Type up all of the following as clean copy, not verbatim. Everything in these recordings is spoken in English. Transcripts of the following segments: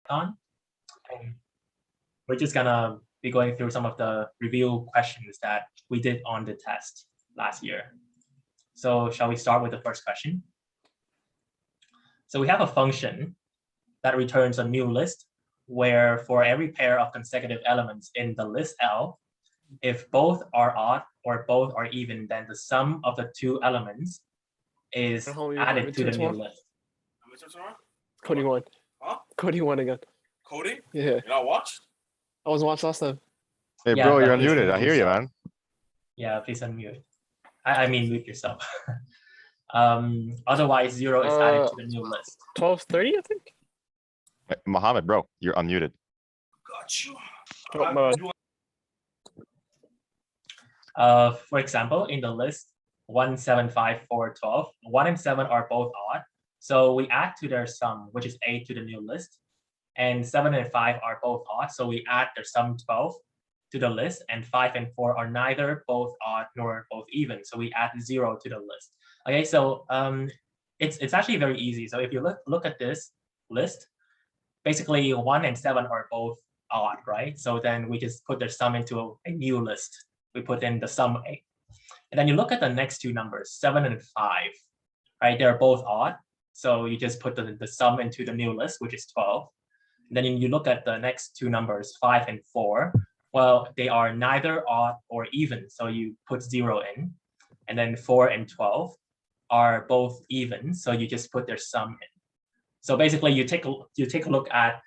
And we're just gonna be going through some of the review questions that we did on the test last year. So shall we start with the first question? So we have a function that returns a new list where for every pair of consecutive elements in the list L, if both are odd or both are even, then the sum of the two elements is added to the new list. Coding one. Huh? Coding one again. Coding? Yeah. You not watched? I wasn't watched last time. Hey, Yeah, bro, but you're please unmuted. I unmute hear you, yourself. man. Yeah, please unmute. I mean, mute yourself. Otherwise, 0 is added to the new list. 12:30, I think. Hey, Mohammed, bro, you're unmuted. Got you. Oh, my bad. For example, in the list 1, 7, 5, 4, 12, 1 and 7 are both odd. So we add to their sum, which is 8 to the new list. And 7 and 5 are both odd. So we add their sum 12 to the list. And 5 and 4 are neither both odd nor both even. So we add 0 to the list. Okay, so it's actually very easy. So if you look at this list, basically 1 and 7 are both odd, right? So then we just put their sum into a new list. We put in the sum 8. And then you look at the next two numbers, 7 and 5, right? They're both odd. So you just put the sum into the new list, which is 12. And then you look at the next two numbers, 5 and 4. Well, they are neither odd or even. So you put 0 in. And then 4 and 12 are both even. So you just put their sum in. So basically, you take a look at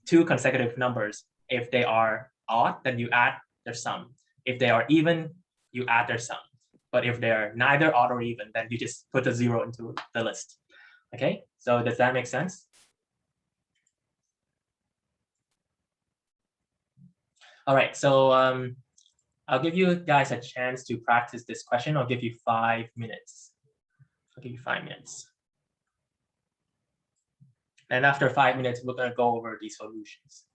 two consecutive numbers. If they are odd, then you add their sum. If they are even, you add their sum. But if they're neither odd or even, then you just put a 0 into the list. Okay, so does that make sense? All right, so I'll give you guys a chance to practice this question. I'll give you 5 minutes. I'll give you 5 minutes. And after 5 minutes, we're going to go over these solutions.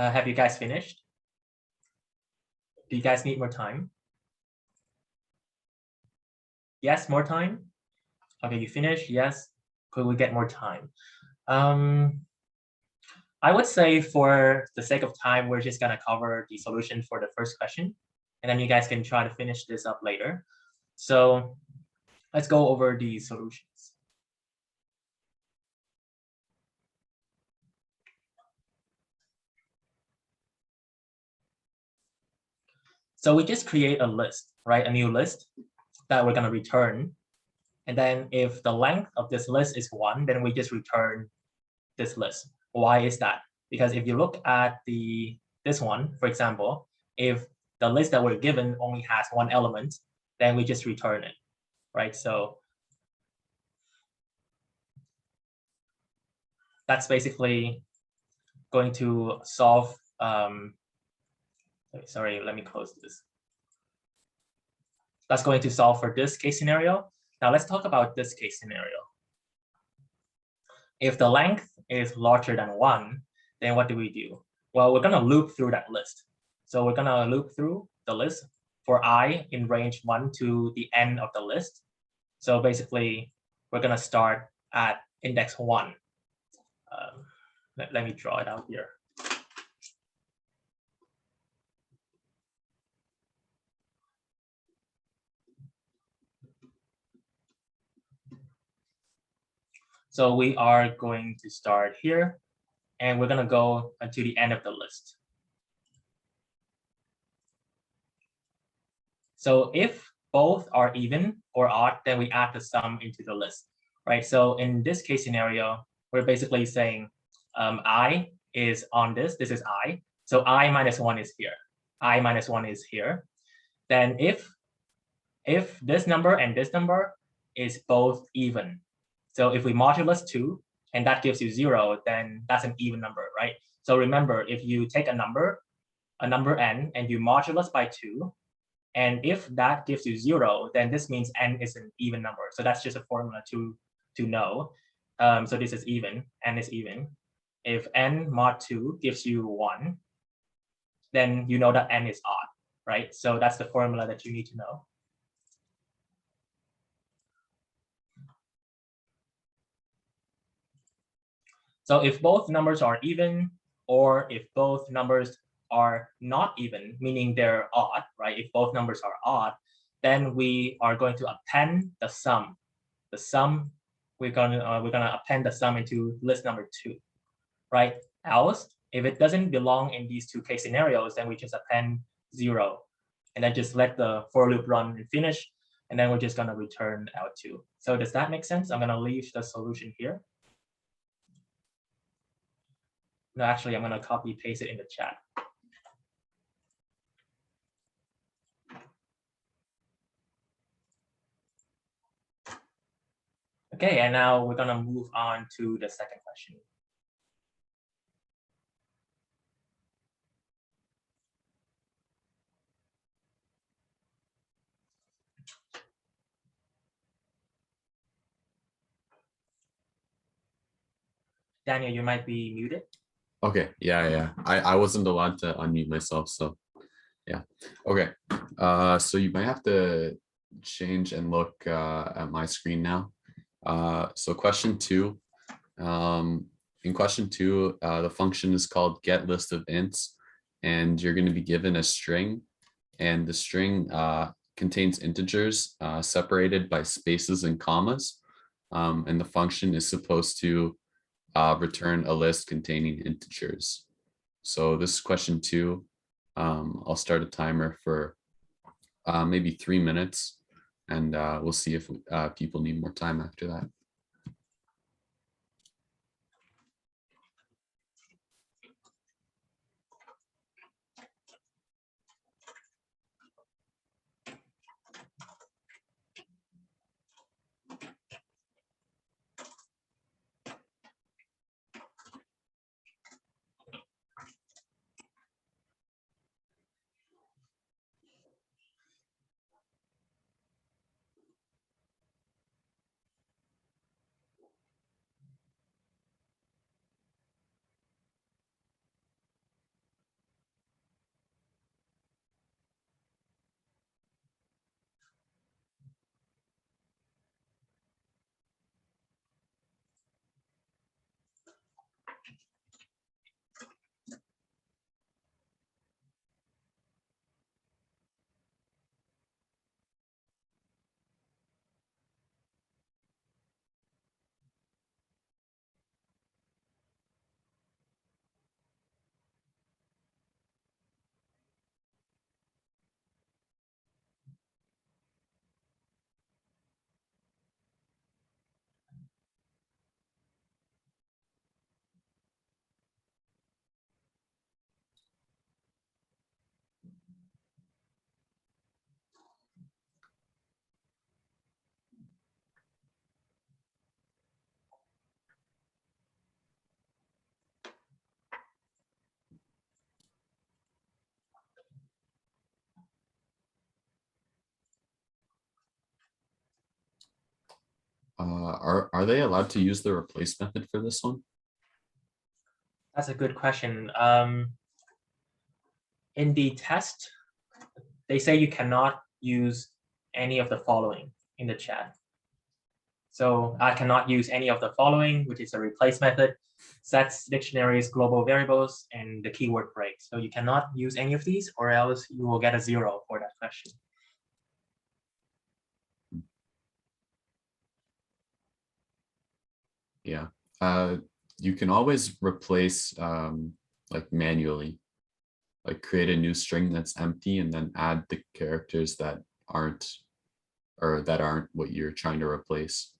Have you guys finished? Do you guys need more time? Yes, more time? Okay, you finished? Yes. Could we get more time? I would say for the sake of time, we're just gonna cover the solution for the first question, and then you guys can try to finish this up later. So let's go over the solutions. So we just create a list, right? A new list that we're gonna return. And then if the length of this list is 1, then we just return this list. Why is that? Because if you look at this one, for example, if the list that we're given only has 1 element, then we just return it, right? So that's basically going to solve, sorry, let me close this. That's going to solve for this case scenario. Now let's talk about this case scenario. If the length is larger than 1, then what do we do? Well, we're gonna loop through that list. So we're gonna loop through the list for I in range 1 to the end of the list. So basically, we're gonna start at index 1. Let me draw it out here. So we are going to start here, and we're gonna go to the end of the list. So if both are even or odd, then we add the sum into the list, right? So in this case scenario, we're basically saying I is on this is I. So I minus 1 is here. I minus 1 is here. Then if this number and this number is both even, so if we modulus 2 and that gives you 0, then that's an even number, right? So remember, if you take a number n, and you modulus by 2, and if that gives you 0, then this means n is an even number. So that's just a formula to know. So this is even, n is even. If n mod 2 gives you 1, then you know that n is odd, right? So that's the formula that you need to know. So if both numbers are even, or if both numbers are not even, meaning they're odd, right? If both numbers are odd, then we are going to append the sum. The sum, we're gonna append the sum into list number 2, right? Else, if it doesn't belong in these 2 case scenarios, then we just append 0, and then just let the for loop run and finish, and then we're just gonna return L2. So does that make sense? I'm gonna leave the solution here. No, actually, I'm gonna copy paste it in the chat. Okay, and now we're gonna move on to the second question. Daniel, you might be muted. Okay, yeah. I wasn't allowed to unmute myself, so yeah. Okay, so you might have to change and look at my screen now. So question 2, in question 2, the function is called get list of ints, and you're going to be given a string, and the string contains integers separated by spaces and commas, and the function is supposed to return a list containing integers. So this is question 2. I'll start a timer for maybe 3 minutes, and we'll see if people need more time after that. Are they allowed to use the replace method for this one? That's a good question. In the test, they say you cannot use any of the following in the chat. So I cannot use any of the following, which is a replace method, sets, dictionaries, global variables, and the keyword break. So you cannot use any of these, or else you will get a 0 for that question. Yeah. You can always replace like manually, like create a new string that's empty and then add the characters that aren't what you're trying to replace.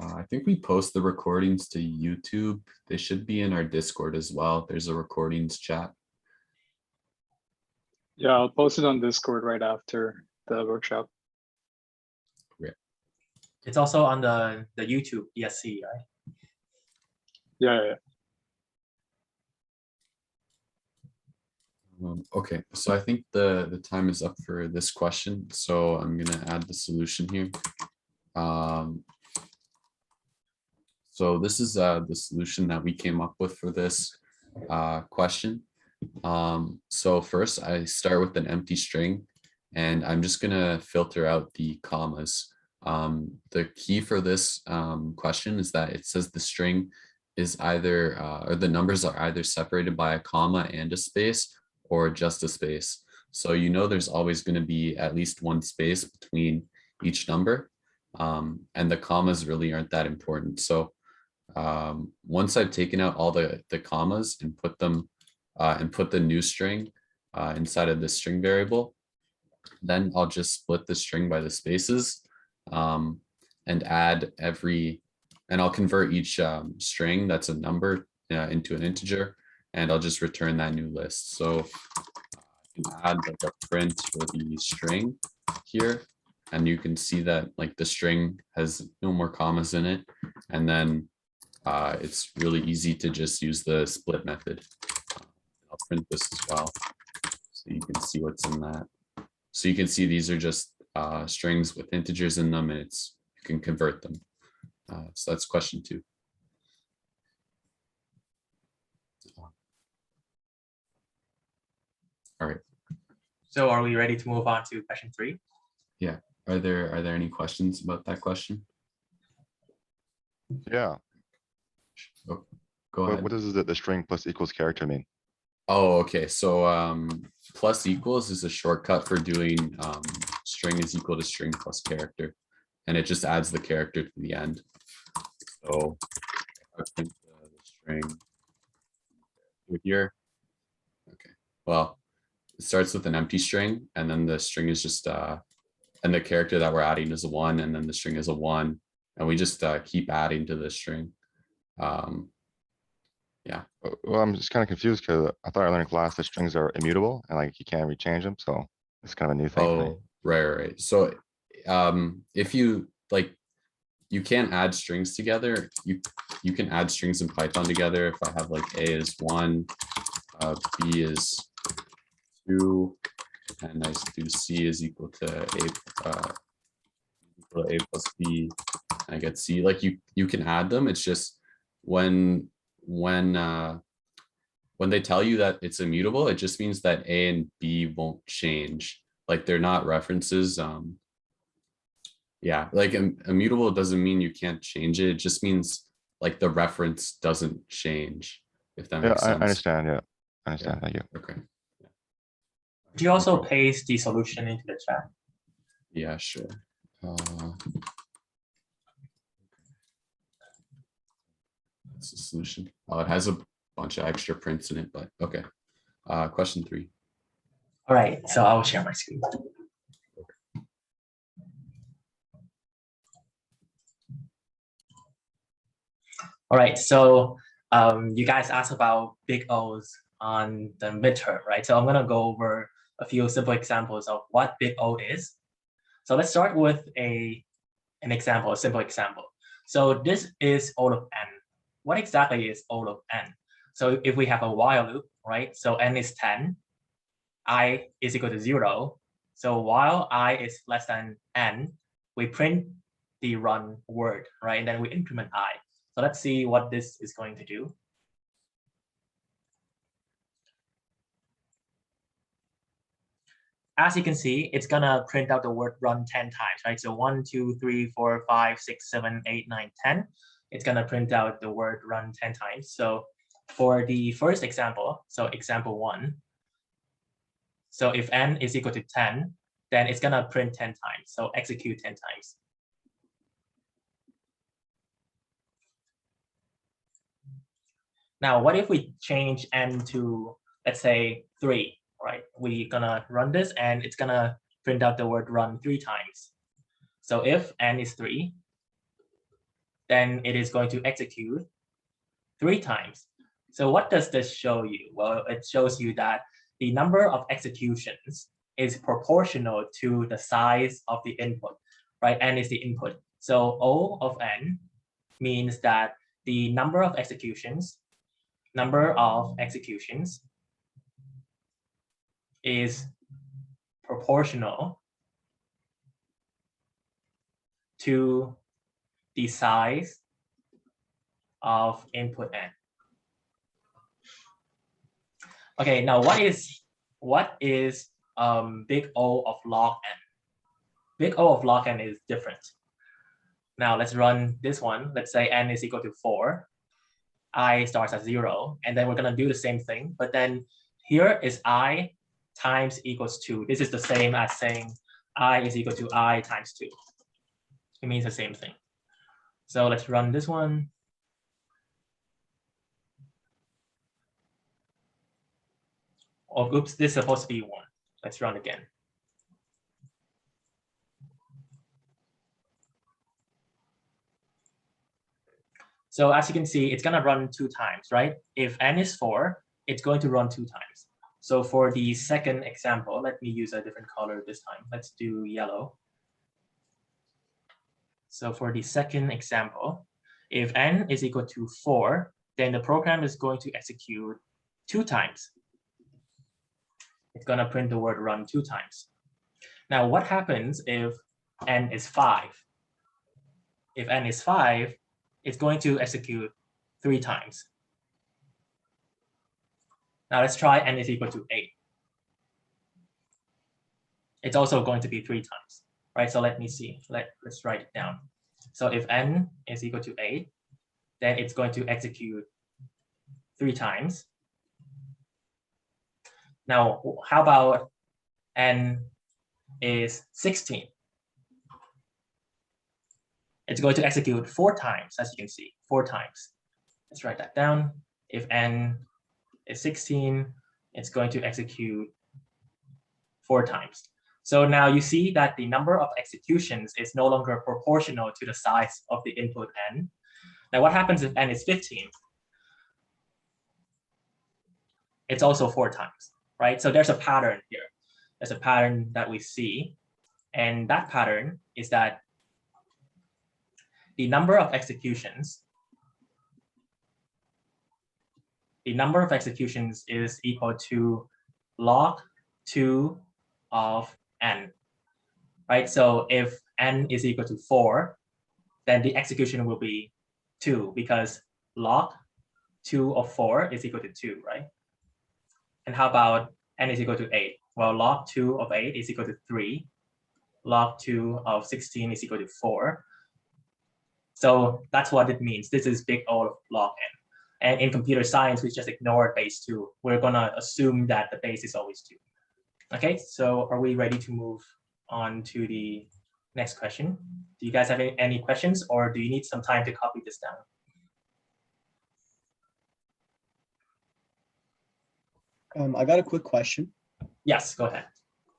I think we post the recordings to YouTube. They should be in our Discord as well. There's a recordings chat. Yeah, I'll post it on Discord right after the workshop. It's also on the YouTube ESC, right? Yeah. Okay, so I think the time is up for this question. So I'm gonna add the solution here. So this is the solution that we came up with for this question. So first I start with an empty string and I'm just gonna filter out the commas. The key for this question is that it says the string is either, or the numbers are either separated by a comma and a space or just a space. So you know there's always gonna be at least one space between each number. And the commas really aren't that important. So once I've taken out all the commas and put them and put the new string inside of the string variable, then I'll just split the string by the spaces and add and I'll convert each string that's a number into an integer, and I'll just return that new list. So I can add like a print for the string here, and you can see that like the string has no more commas in it, and then it's really easy to just use the split method. I'll print this as well, so you can see what's in that. So you can see these are just strings with integers in them, and you can convert them. So that's question 2. All right. So are we ready to move on to question 3? Yeah. Are there any questions about that question? Yeah. Oh, go ahead. What does the string plus equals character mean? Oh, okay. So plus equals is a shortcut for doing string is equal to string plus character, and it just adds the character to the end. So I print the string with here. Okay. Well, it starts with an empty string, and then the string is just and the character that we're adding is a 1, and then the string is a 1, and we just keep adding to the string. Yeah. Well, I'm just kind of confused because I thought I learned in class that strings are immutable and like you can't rechange them. So it's kind of a new thing for me. Oh, right. So if you like, you can't add strings together. You can add strings in Python together. If I have like A is 1, B is 2, and I do C is equal to A plus B, I get C. Like you can add them. It's just when they tell you that it's immutable, it just means that A and B won't change. Like they're not references. Yeah, like immutable doesn't mean you can't change it. It just means like the reference doesn't change, if that makes sense. I understand. Yeah, I understand. Yeah. Thank you. Okay. Could you also paste the solution into the chat? Yeah, sure. That's the solution. Oh, it has a bunch of extra prints in it, but okay. Question 3. All right, so I'll share my screen. All right, so you guys asked about big O's on the midterm, right? So I'm gonna go over a few simple examples of what big O is. So let's start with a an example, a simple example. So this is O of n. What exactly is O of n? So if we have a while loop, right? So n is 10, I is equal to 0. So while I is less than n, we print the run word, right? And then we increment I. So let's see what this is going to do. As you can see, it's gonna print out the word run 10 times, right? So 1, 2, 3, 4, 5, 6, 7, 8, 9, 10. It's gonna print out the word run 10 times. So for the first example, so example 1, so if n is equal to 10, then it's gonna print 10 times. So execute 10 times. Now, what if we change n to, let's say, 3, right? We're gonna run this and it's gonna print out the word run 3 times. So if n is 3, then it is going to execute 3 times. So what does this show you? Well, it shows you that the number of executions is proportional to the size of the input, right? N is the input. So O of n means that the number of executions is proportional to the size of input n. Okay, now what is big O of log n? Big O of log n is different. Now let's run this one. Let's say n is equal to 4. I starts at 0, and then we're gonna do the same thing, but then here is I times equals 2. This is the same as saying I is equal to I times 2. It means the same thing. So let's run this one. Oh, oops, this is supposed to be 1. Let's run again. So as you can see, it's gonna run 2 times, right? If n is 4, it's going to run 2 times. So for the second example, let me use a different color this time. Let's do yellow. So for the second example, if n is equal to 4, then the program is going to execute 2 times. It's gonna print the word run 2 times. Now, what happens if n is 5? If n is 5, it's going to execute 3 times. Now let's try n is equal to 8. It's also going to be 3 times, right? So let me see. Let's write it down. So if n is equal to 8, then it's going to execute 3 times. Now, how about n is 16? It's going to execute 4 times, as you can see, 4 times. Let's write that down. If n is 16, it's going to execute 4 times. So now you see that the number of executions is no longer proportional to the size of the input n. Now what happens if n is 15? It's also 4 times, right? So there's a pattern here. There's a pattern that we see. And that pattern is that the number of executions is equal to log 2 of n, right? So if n is equal to 4, then the execution will be 2 because log 2 of 4 is equal to 2, right? And how about n is equal to 8? Well, log 2 of 8 is equal to 3. Log 2 of 16 is equal to 4. So that's what it means. This is big O of log n. And in computer science, we just ignore base 2. We're gonna assume that the base is always 2. Okay, so are we ready to move on to the next question? Do you guys have any questions, or do you need some time to copy this down? I got a quick question. Yes, go ahead.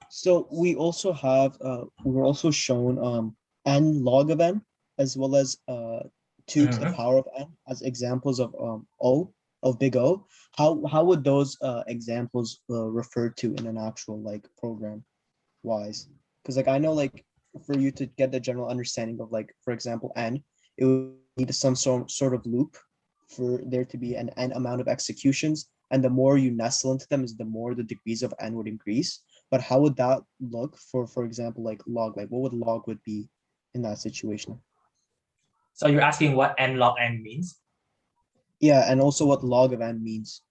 So we also have, we were also shown n log of n, as well as 2 to the power of n as examples of O, of big O. How would those examples refer to in an actual like program wise? Because like I know like for you to get the general understanding of, like, for example, n, it would need some sort of loop for there to be an n amount of executions, and the more you nestle into them is the more the degrees of n would increase. But how would that look for example, like log? Like what would log would be in that situation? So you're asking what n log n means? Yeah, and also what log of n means,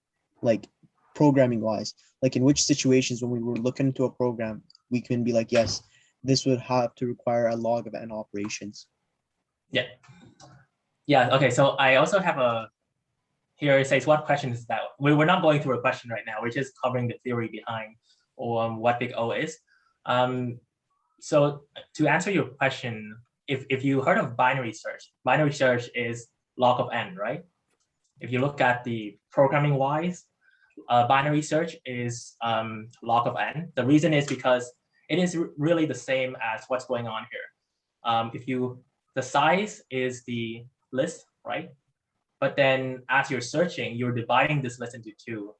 like programming wise. Like in which situations when we were looking into a program, we can be like, yes, this would have to require a log of n operations. Yeah. Yeah, okay, so I also have a, here it says, what question is that? We're not going through a question right now, we're just covering the theory behind what big O is. So to answer your question, if you heard of binary search is log of n, right? If you look at the programming wise, binary search is log of n. The reason is because it is really the same as what's going on here. The size is the list, right? But then as you're searching, you're dividing this list into two.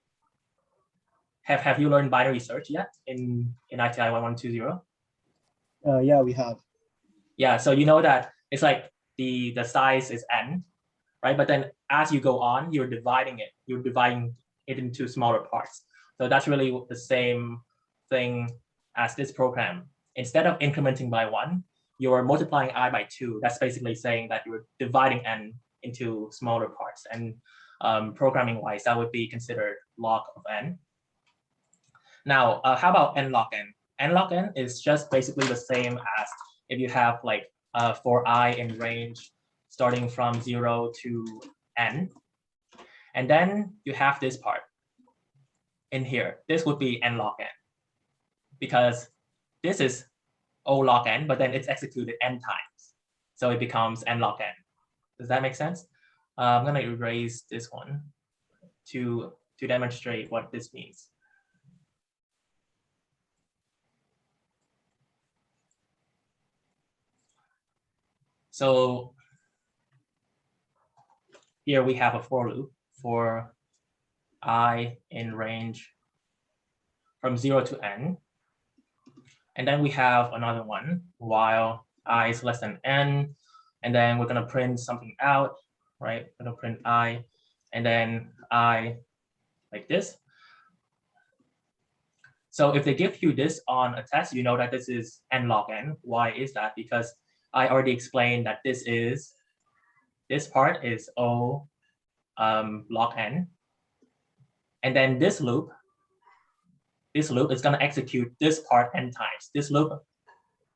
Have you learned binary search yet in ITI1120? Yeah, we have. Yeah, so you know that it's like the size is n, right? But then as you go on, you're dividing it into smaller parts. So that's really the same thing as this program. Instead of incrementing by 1, you're multiplying I by 2. That's basically saying that you're dividing n into smaller parts. And programming wise, that would be considered log of n. Now, how about n log n? N log n is just basically the same as if you have like for I in range starting from 0 to n. And then you have this part in here. This would be n log n, because this is O log n, but then it's executed n times. So it becomes n log n. Does that make sense? I'm going to erase this one to demonstrate what this means. So here we have a for loop for I in range from 0 to n. And then we have another one while I is less than n. And then we're going to print something out, right? We're going to print I, and then I like this. So if they give you this on a test, you know that this is n log n. Why is that? Because I already explained that this part is O log n. And then this loop is going to execute this part n times. This loop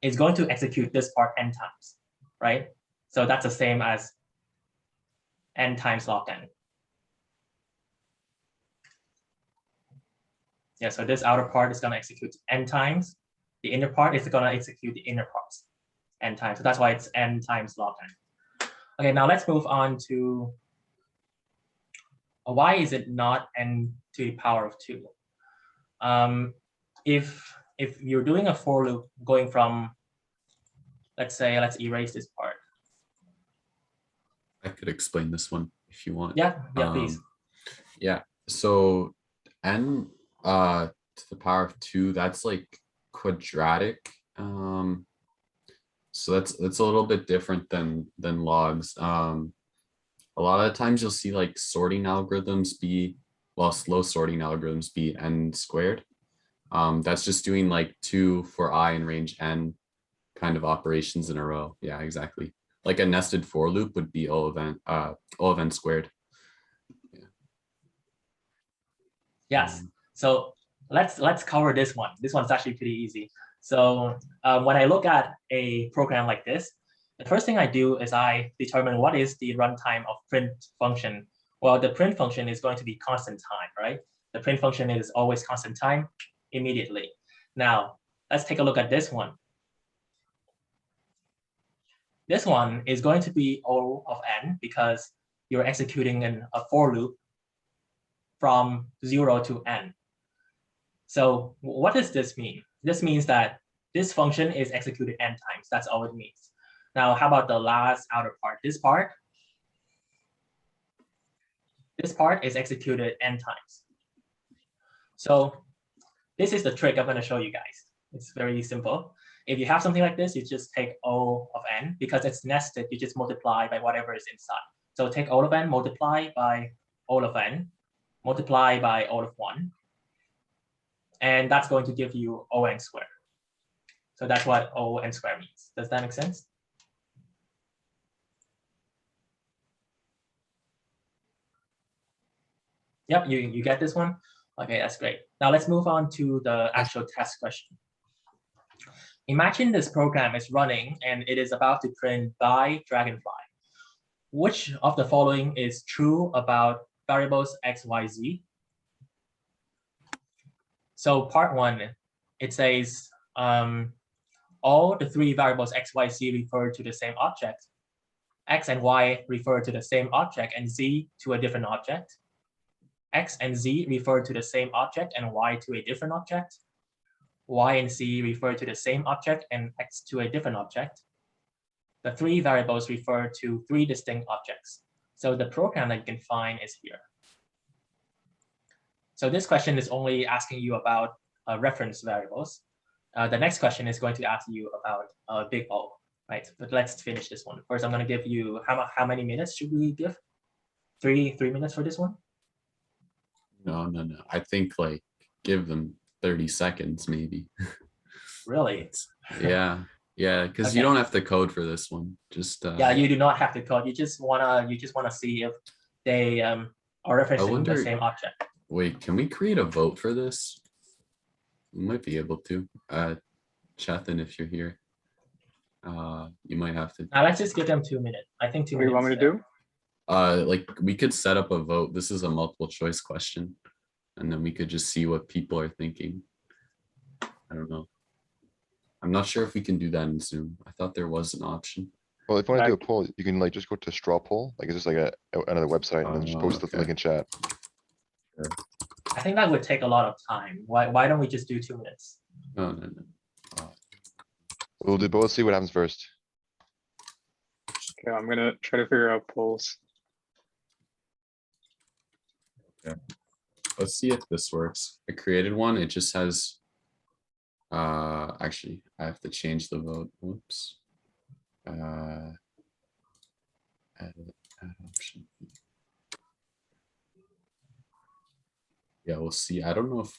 is going to execute this part n times, right? So that's the same as n times log n. Yeah, so this outer part is going to execute n times. The inner part is going to execute the inner parts n times. So that's why it's n times log n. Okay, now let's move on to why is it not n to the power of 2? If you're doing a for loop going from, let's erase this part. I could explain this one if you want. Yeah, please. Yeah, so n to the power of 2, that's like quadratic. So that's a little bit different than logs. A lot of the times you'll see like sorting algorithms be, well, slow sorting algorithms be n squared. That's just doing like 2 for I in range n kind of operations in a row. Yeah, exactly. Like a nested for loop would be O of n squared. Yeah. Yes. So let's cover this one. This one's actually pretty easy. So when I look at a program like this, the first thing I do is I determine what is the runtime of print function. Well, the print function is going to be constant time, right? The print function is always constant time immediately. Now, let's take a look at this one. This one is going to be O of n because you're executing a for loop from 0 to n. So what does this mean? This means that this function is executed n times. That's all it means. Now, how about the last outer part? This part is executed n times. So this is the trick I'm going to show you guys. It's very simple. If you have something like this, you just take O of n because it's nested. You just multiply by whatever is inside. So take O of n, multiply by O of n, multiply by O of 1. And that's going to give you O(n) squared. So that's what O(n) squared means. Does that make sense? Yep, you get this one? Okay, that's great. Now let's move on to the actual test question. Imagine this program is running and it is about to print by Dragonfly. Which of the following is true about variables x, y, z? So part 1, it says all the 3 variables x, y, z refer to the same object. X and y refer to the same object and z to a different object. X and z refer to the same object and y to a different object. Y and z refer to the same object and x to a different object. The 3 variables refer to 3 distinct objects. So the program that you can find is here. So this question is only asking you about reference variables. The next question is going to ask you about big O, right? But let's finish this one. First, I'm going to give you, how many minutes should we give? Three minutes for this one? No. I think like give them 30 seconds maybe. Really? Yeah, because Okay. you don't have to code for this one. Just Yeah, you do not have to code. You just wanna see if they are referencing wonder- the same object. wait, can we create a vote for this? We might be able to. Chathin, if you're here. You might have to. Now let's just give them 2 minutes. I think 2 What do minutes. you want me to do? Like we could set up a vote. This is a multiple choice question. And then we could just see what people are thinking. I don't know. I'm not sure if we can do that in Zoom. I thought there was an option. Well, if you want to do a Back- poll, you can like just go to straw poll, like it's just like another website and then just Oh, post the okay. link in chat. I think that would take a lot of time. Why don't we just do 2 minutes? No. We'll do both, see what happens first. Okay, I'm gonna try to figure out polls. Let's see if this works. I created one. It just has. Actually, I have to change the vote. Whoops. Add option. Yeah, we'll see. I don't know if.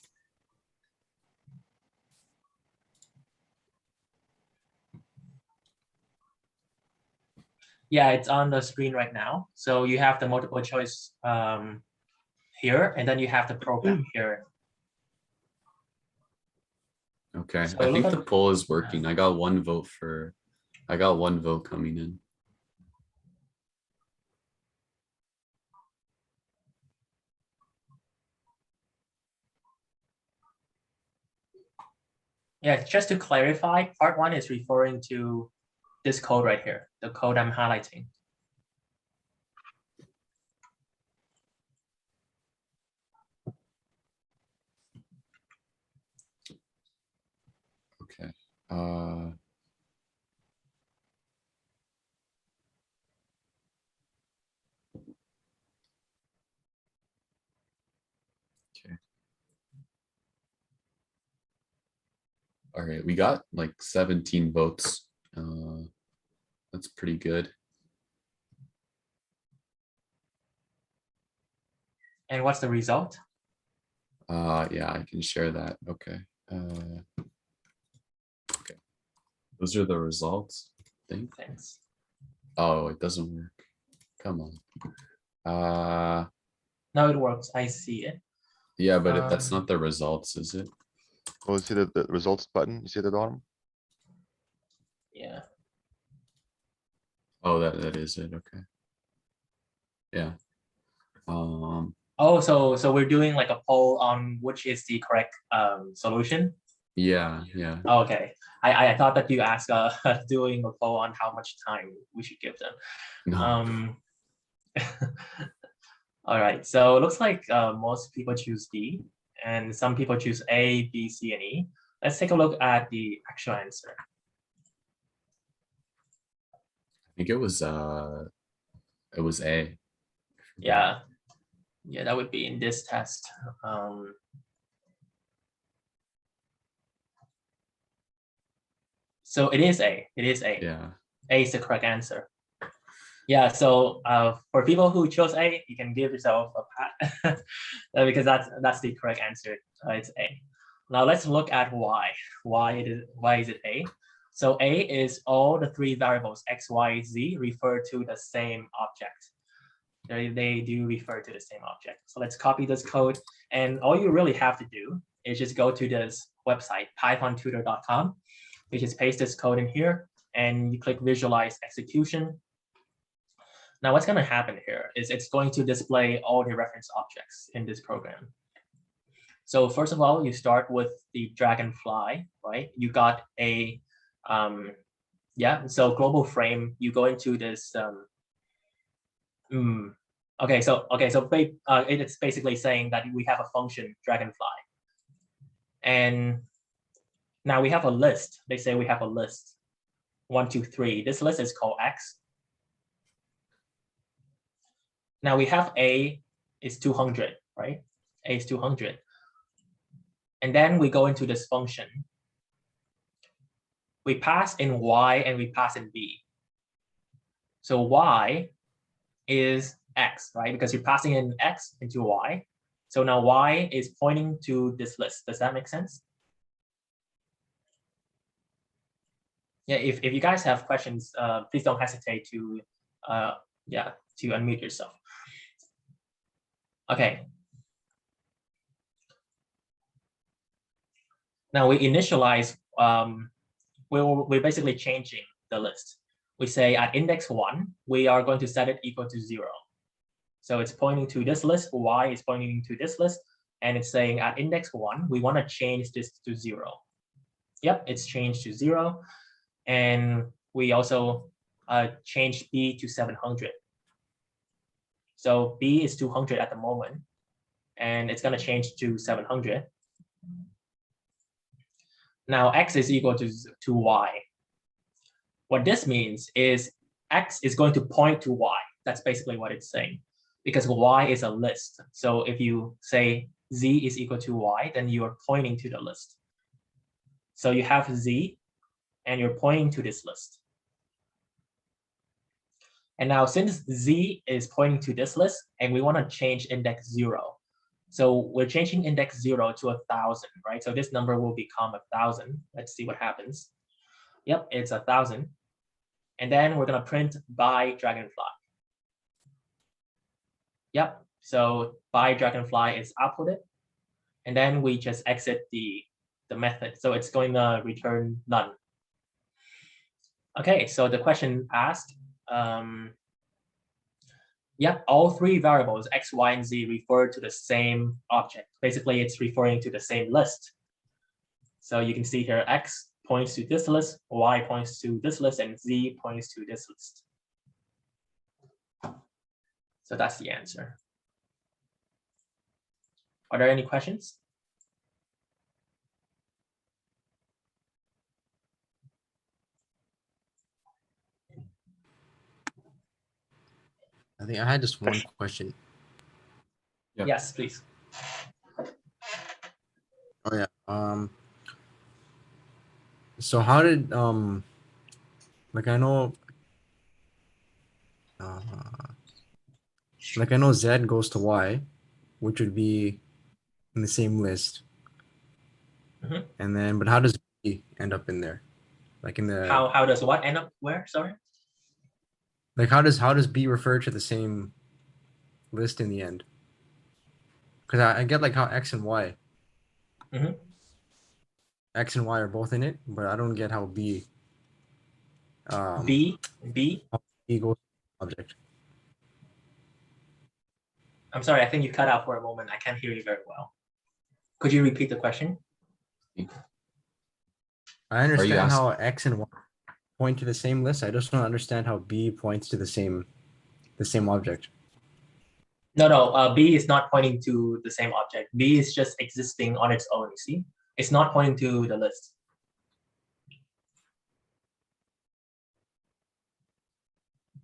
Yeah, it's on the screen right now. So you have the multiple choice here, and then you have the program here. Okay, So I think look the at- poll is working. I got one vote coming in. Yeah, just to clarify, part 1 is referring to this code right here, the code I'm highlighting. Okay. Okay. All right, we got like 17 votes. That's pretty good. And what's the result? Yeah, I can share that. Okay. Okay. Those are the results, I think. Thanks. Oh, it doesn't work. Come on. No, it works. I see it. Yeah, but that's Um, not the results, is it? Well, see the results button, you see at the bottom? Yeah. Oh, that is it. Okay. Yeah. Oh, so we're doing like a poll on which is the correct solution. Yeah. Okay. I thought that you asked doing a poll on how much time we should give them. No. All right. So it looks like most people choose D, and some people choose A, B, C, and E. Let's take a look at the actual answer. I think it was A. Yeah. Yeah, that would be in this test. So it is A. It is A. Yeah. A is the correct answer. Yeah, so for people who chose A, you can give yourself a pat because that's the correct answer. It's A. Now let's look at why. Why is it A? So A is all the three variables X, Y, Z refer to the same object. They do refer to the same object. So let's copy this code, and all you really have to do is just go to this website, pythontutor.com. You just paste this code in here, and you click visualize execution. Now what's going to happen here is it's going to display all the reference objects in this program. So first of all, you start with the Dragonfly, right? You got a, so global frame, you go into this, it's basically saying that we have a function Dragonfly. And now we have a list. They say we have a list, 1, 2, 3. This list is called X. Now we have A is 200, right? A is 200. And then we go into this function. We pass in Y and we pass in B. So Y is X, right? Because you're passing in X into Y. So now Y is pointing to this list. Does that make sense? Yeah, if you guys have questions, please don't hesitate to unmute yourself. Okay. Now we initialize, we're basically changing the list. We say at index 1, we are going to set it equal to 0. So it's pointing to this list, Y is pointing to this list, and it's saying at index 1, we want to change this to 0. Yep, it's changed to 0. And we also changed B to 700. So B is 200 at the moment, and it's going to change to 700. Now X is equal to Y. What this means is X is going to point to Y. That's basically what it's saying, because Y is a list. So if you say Z is equal to Y, then you are pointing to the list. So you have Z, and you're pointing to this list. And now since Z is pointing to this list, and we want to change index 0. So we're changing index 0 to 1,000, right? So this number will become 1,000. Let's see what happens. Yep, it's 1,000. And then we're going to print by Dragonfly. Yep, so by Dragonfly is outputted. And then we just exit the method. So it's going to return none. Okay, so the question asked, all three variables, X, Y, and Z refer to the same object. Basically, it's referring to the same list. So you can see here, X points to this list, Y points to this list, and Z points to this list. So that's the answer. Are there any questions? I think I had just one question. Yep. Yes, please. Oh yeah. So how did like I know Z goes to Y, which would be in the same list. Mhm. And then, but how does B end up in there? Like in the How does what end up where? Sorry. like how does B refer to the same list in the end? Because I get like how X and Y. Mhm. X and Y are both in it, but I don't get how B. B. B goes to the object. I'm sorry, I think you cut out for a moment. I can't hear you very well. Could you repeat the question? I understand asking- how X and Y point to the same list. I just don't understand how B points to the same object. No, B is not pointing to the same object. B is just existing on its own, you see? It's not pointing to the list.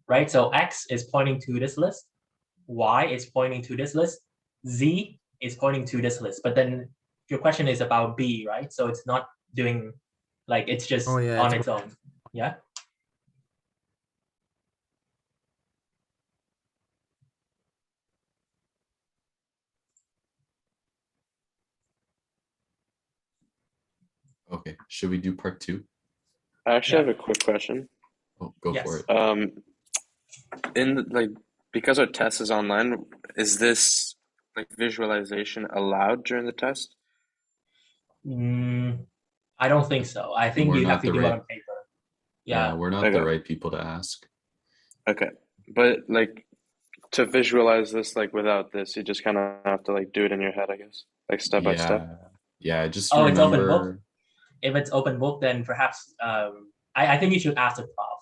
Right, so X is pointing to this list, Y is pointing to this list, Z is pointing to this list. But then your question is about B, right? So it's not doing Like it's just Oh, yeah, on it's its own. Yeah. Okay, should we do part 2? I actually Yeah. have a quick question. Oh, go for Yes. it. Because our test is online, is this like visualization allowed during the test? I don't think so. I think We're you have not to the do it right- on paper. Yeah, Yeah. we're not the Okay. right people to ask. Okay, but like to visualize this like without this, you just kind of have to like do it in your head, I guess, like step by step. Yeah, just Oh, it's open book? remember. If it's open book, then perhaps I think you should ask the prof.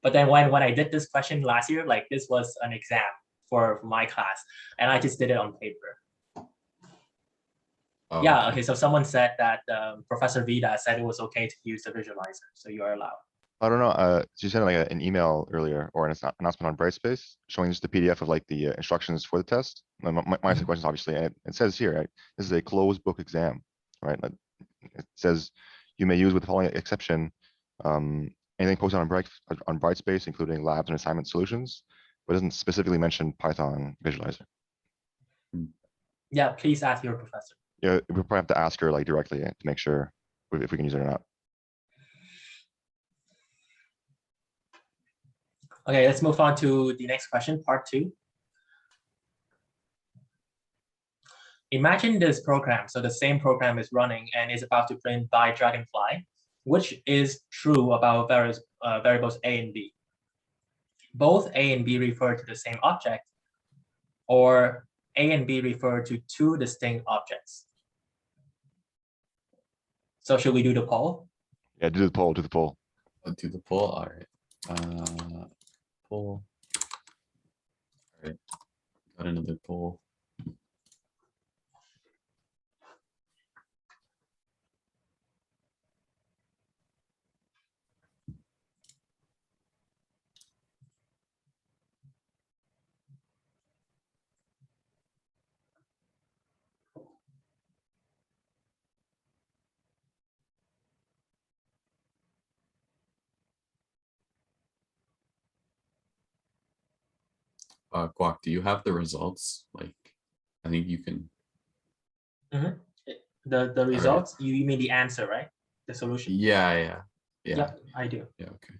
But then when I did this question last year, like this was an exam for my class, and I just did it on paper. Oh, Yeah. okay. Okay. So someone said that Professor Vida said it was okay to use the visualizer, so you are allowed. I don't know, you sent like an email earlier or an announcement on Brightspace showing just the PDF of like the instructions for the test. My Mhm. questions obviously, and it says here, right, this is a closed book exam, right? Like, it says you may use with the following exception, anything posted on Brightspace, including labs and assignment solutions, but doesn't specifically mention Python visualizer. Yeah. Please ask your professor. Yeah, we probably have to ask her like directly to make sure if we can use it or not. Okay. Let's move on to the next question, part 2. Imagine this program. So the same program is running and is about to print by Dragonfly, which is true about variables A and B. Both A and B refer to the same object, or A and B refer to 2 distinct objects. So should we do the poll? Yeah, do the poll, do the poll. I'll do the poll. All right. Poll. All right. Got another poll. Guac, do you have the results? Like, I think you can. The results, you mean the answer, right? The solution? Yeah. Yep, I do. Yeah, okay.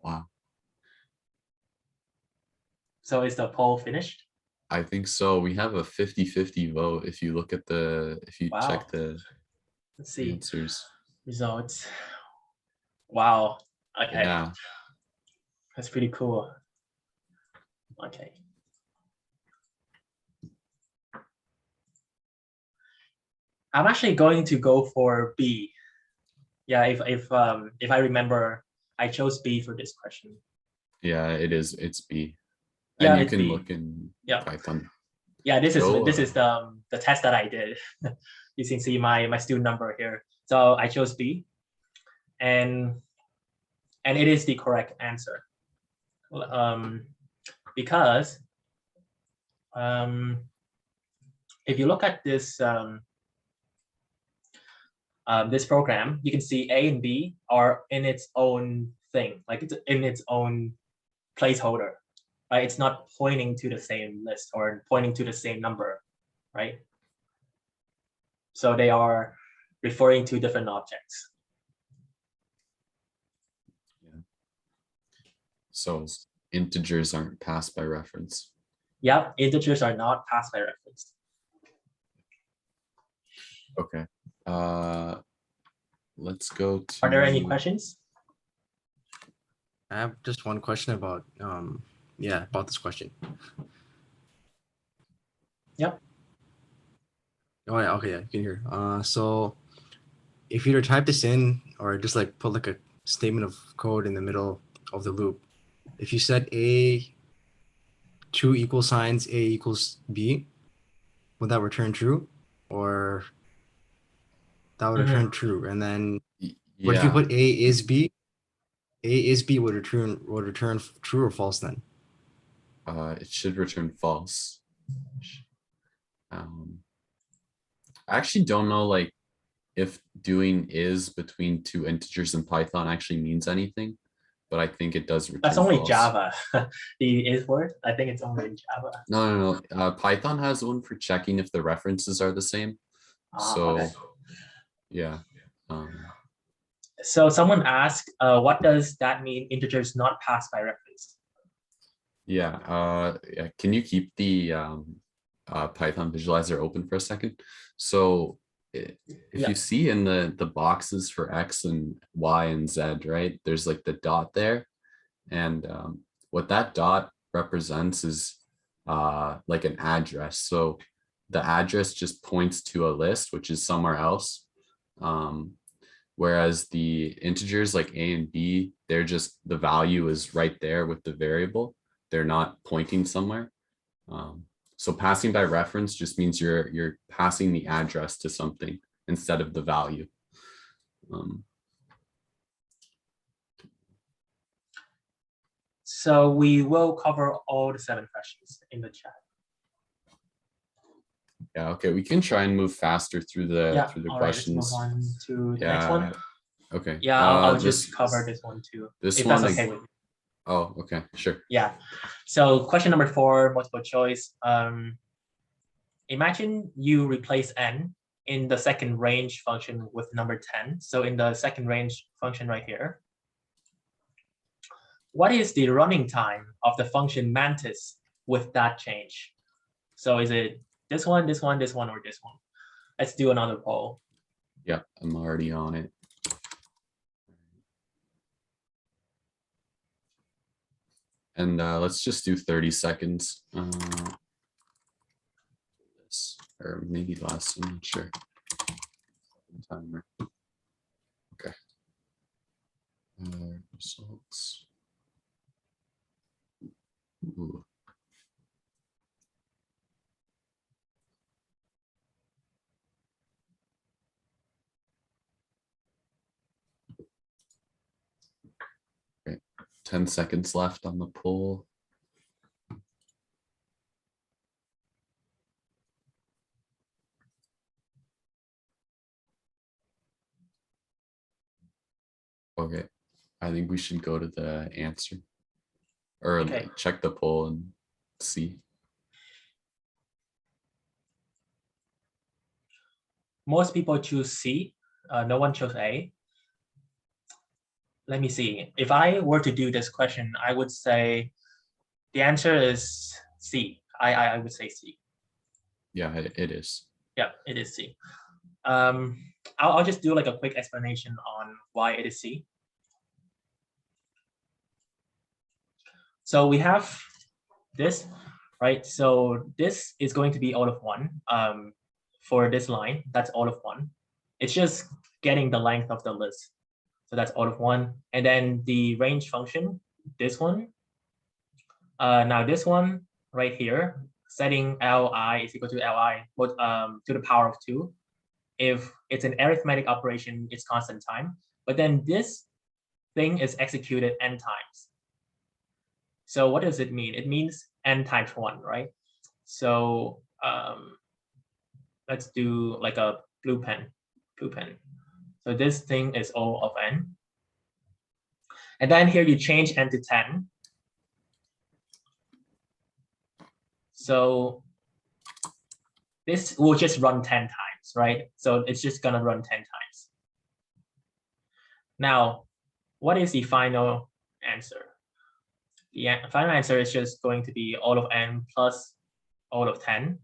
Wow. So is the poll finished? I think so. We have a 50-50 vote if you look at if you Wow. check the Let's see. answers. Results. Wow. Okay. Yeah. That's pretty cool. Okay. I'm actually going to go for B. Yeah, if I remember, I chose B for this question. Yeah, it's B. Yeah, And you it's can B. look in Yeah. Python. Yeah, this Go, is the test that I did. You can see my student number here. So I chose B, and it is the correct answer. Because if you look at this this program, you can see A and B are in its own thing, like it's in its own placeholder, right? It's not pointing to the same list or pointing to the same number, right? So they are referring to different objects. Yeah. So integers aren't passed by reference. Yep, integers are not passed by reference. Okay. Let's go to. Are there any questions? I have just one question about about this question. Yep. Oh yeah, okay, yeah, you can hear. So if you were to type this in or just like put like a statement of code in the middle of the loop, if you set A 2 equal signs A equals B, would that return true? Or that would return true. And then what if you Yeah. put A is B? A is B would return true or false then? It should return false. I actually don't know like if doing is between two integers in Python actually means anything, but I think it does return That's only false. Java. The is word, I think it's only in Java. No. Python has one for checking if the references are the same. So Okay. yeah. So someone asked, what does that mean? Integers not passed by reference. Yeah. Can you keep the Python visualizer open for a second? So if Yeah. you see in the boxes for X and Y and Z, right, there's like the dot there. And what that dot represents is like an address. So the address just points to a list, which is somewhere else. Whereas the integers like A and B, they're just, the value is right there with the variable. They're not pointing somewhere. So passing by reference just means you're passing the address to something instead of the value. So we will cover all the 7 questions in the chat. Yeah, okay, we can try and move faster through the all questions. Right, let's move on to the next one. Okay. Yeah, I'll just cover this one too. This if one, that's okay with you. Oh, okay, sure. Yeah. So question number 4, multiple choice. Imagine you replace n in the second range function with number 10. So in the second range function right here, what is the running time of the function mantis with that change? So is it this one, this one, this one, or this one? Let's do another poll. Yeah, I'm already on it. And let's just do 30 seconds. Or maybe less, I'm not sure. Timer. Okay. Results. Ooh. Okay. 10 seconds left on the poll. Okay, I think we should go to the answer or Okay. check the poll and see. Most people choose C. No one chose A. Let me see. If I were to do this question, I would say the answer is C. I would say C. Yeah, it is. Yeah, it is C. I'll just do like a quick explanation on why it is C. So we have this, right? So this is going to be all of 1. For this line, that's all of 1. It's just getting the length of the list. So that's all of 1. And then the range function, this one. Now this one right here, setting Li is equal to Li to the power of 2. If it's an arithmetic operation, it's constant time. But then this thing is executed n times. So what does it mean? It means n times 1, right? So let's do like a blue pen. So this thing is O of n. And then here you change n to 10. So this will just run 10 times, right? So it's just gonna run 10 times. Now, what is the final answer? The final answer is just going to be all of n plus all of 10.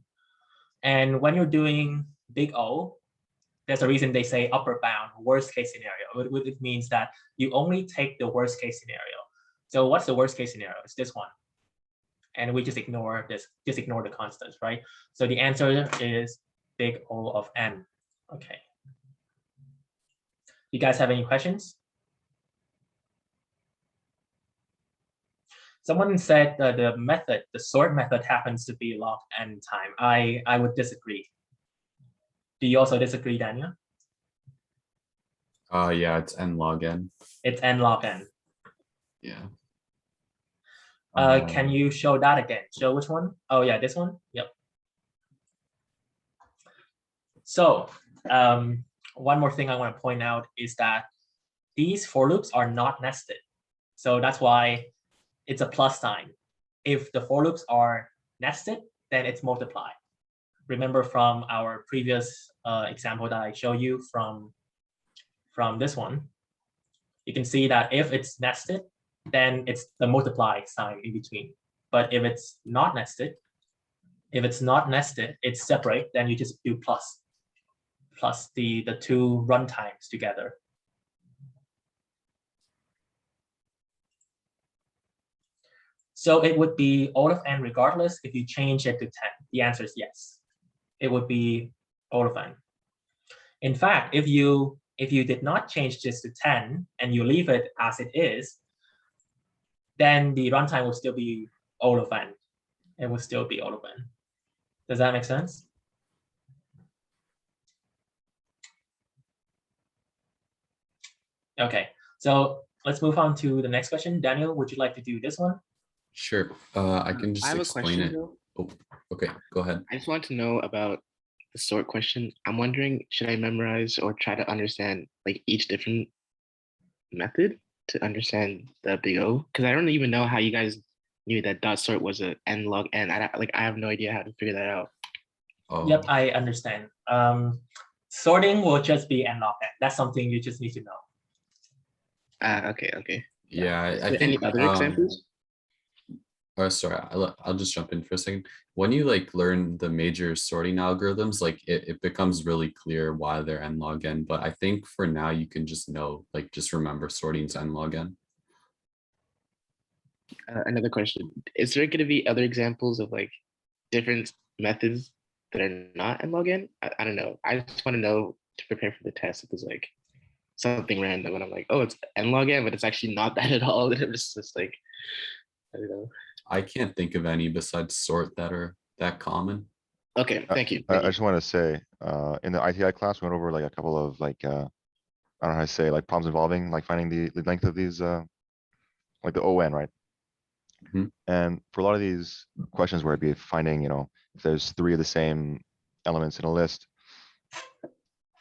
And when you're doing big O, there's a reason they say upper bound, worst case scenario. It means that you only take the worst case scenario. So what's the worst case scenario? It's this one. And we just ignore this, just ignore the constants, right? So the answer is big O of n. Okay. You guys have any questions? Someone said the method, the sort method happens to be log n time. I would disagree. Do you also disagree, Daniel? Yeah, it's n log n. It's n log n. Yeah. Can you show that again? Show which one? Oh yeah, this one. Yep. So one more thing I want to point out is that these for loops are not nested. So that's why it's a plus sign. If the for loops are nested, then it's multiplied. Remember from our previous example that I showed you from this one, you can see that if it's nested, then it's the multiply sign in between. But if it's not nested, it's separate, then you just do plus the two runtimes together. So it would be O of n regardless if you change it to 10. The answer is yes. It would be O of n. In fact, if you did not change this to 10 and you leave it as it is, then the runtime will still be O of n. It will still be O of n. Does that make sense? Okay, so let's move on to the next question. Daniel, would you like to do this one? Sure. I can just I have a explain question it. though. Oh, okay, go ahead. I just want to know about the sort question. I'm wondering, should I memorize or try to understand like each different method to understand the big O? Because I don't even know how you guys knew that dot sort was a n log n. I have no idea how to figure that out. Oh, Yep, I understand. Sorting will just be n log n. That's something you just need to know. Okay. yeah, I Any think. other examples? Sorry, I'll just jump in for a second. When you like learn the major sorting algorithms, like it becomes really clear why they're n log n. But I think for now you can just know, like, just remember sorting's n log n. Another question. Is there going to be other examples of like different methods that are not n log n? I don't know. I just want to know to prepare for the test if there's like something random and I'm like, oh, it's n log n, but it's actually not that at all. And it's just like, I don't know. I can't think of any besides sort that are that common. Okay, thank you. I just want to say, in the ITI class, we went over like a couple of like, I don't know how to say, like problems involving like finding the length of these, like the ON, right? Mhm. And for a lot of these questions where it'd be finding, if there's 3 of the same elements in a list,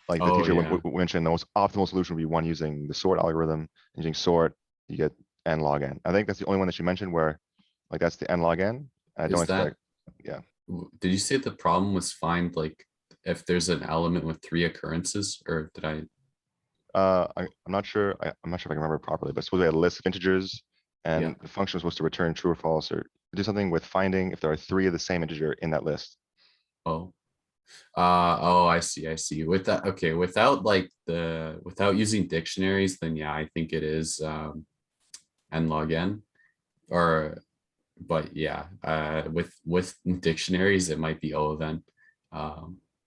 like the Oh, teacher yeah. mentioned, the most optimal solution would be one using the sort algorithm. Using sort, you get n log n. I think that's the only one that she mentioned where, like, that's the n log n. I don't Is that- expect, yeah. Did you say the problem was find like if there's an element with 3 occurrences, or did I? I'm not sure. I'm not sure if I can remember it properly, but suppose we had a list of integers, and Yeah. the function was supposed to return true or false, or do something with finding if there are 3 of the same integer in that list. Oh, I see. With that, okay, without using dictionaries, then yeah, I think it is n log n, or but yeah, with dictionaries, it might be O of n.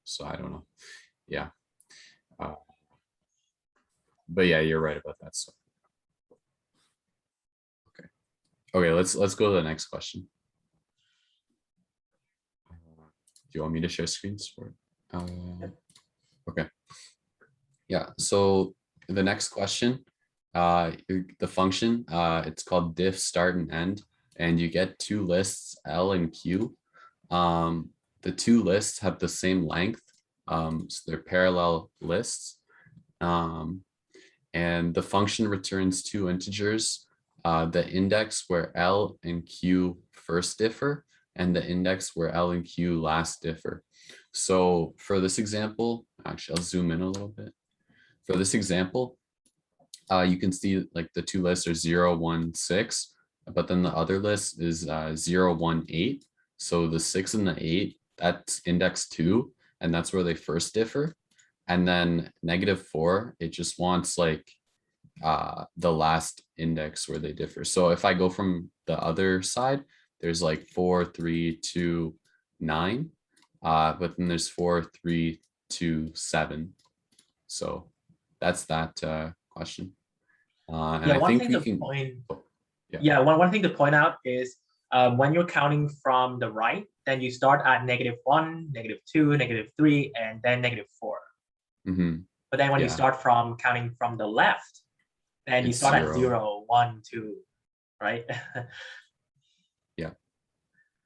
So I don't know. Yeah. But yeah, you're right about that. So okay, let's go to the next question. Do you want me to share screens for? Okay. Yeah. So the next question, the function, it's called diff start and end, and you get 2 lists, L and Q. The 2 lists have the same length, so they're parallel lists. And the function returns 2 integers, the index where L and Q first differ, and the index where L and Q last differ. So for this example, actually, I'll zoom in a little bit. For this example, you can see like the 2 lists are 0, 1, 6, but then the other list is 0, 1, 8. So the 6 and the 8, that's index 2, and that's where they first differ. And then -4, it just wants like the last index where they differ. So if I go from the other side, there's like 4, 3, 2, 9, but then there's 4, 3, 2, 7. So that's that question. And Yeah, I one think thing we to can. point. Yeah. Yeah, one thing to point out is when you're counting from the right, then you start at -1, -2, -3, and then -4. Mhm. But then when you Yeah. start from counting from the left, then you It's start at 0. 0, 1, 2, right?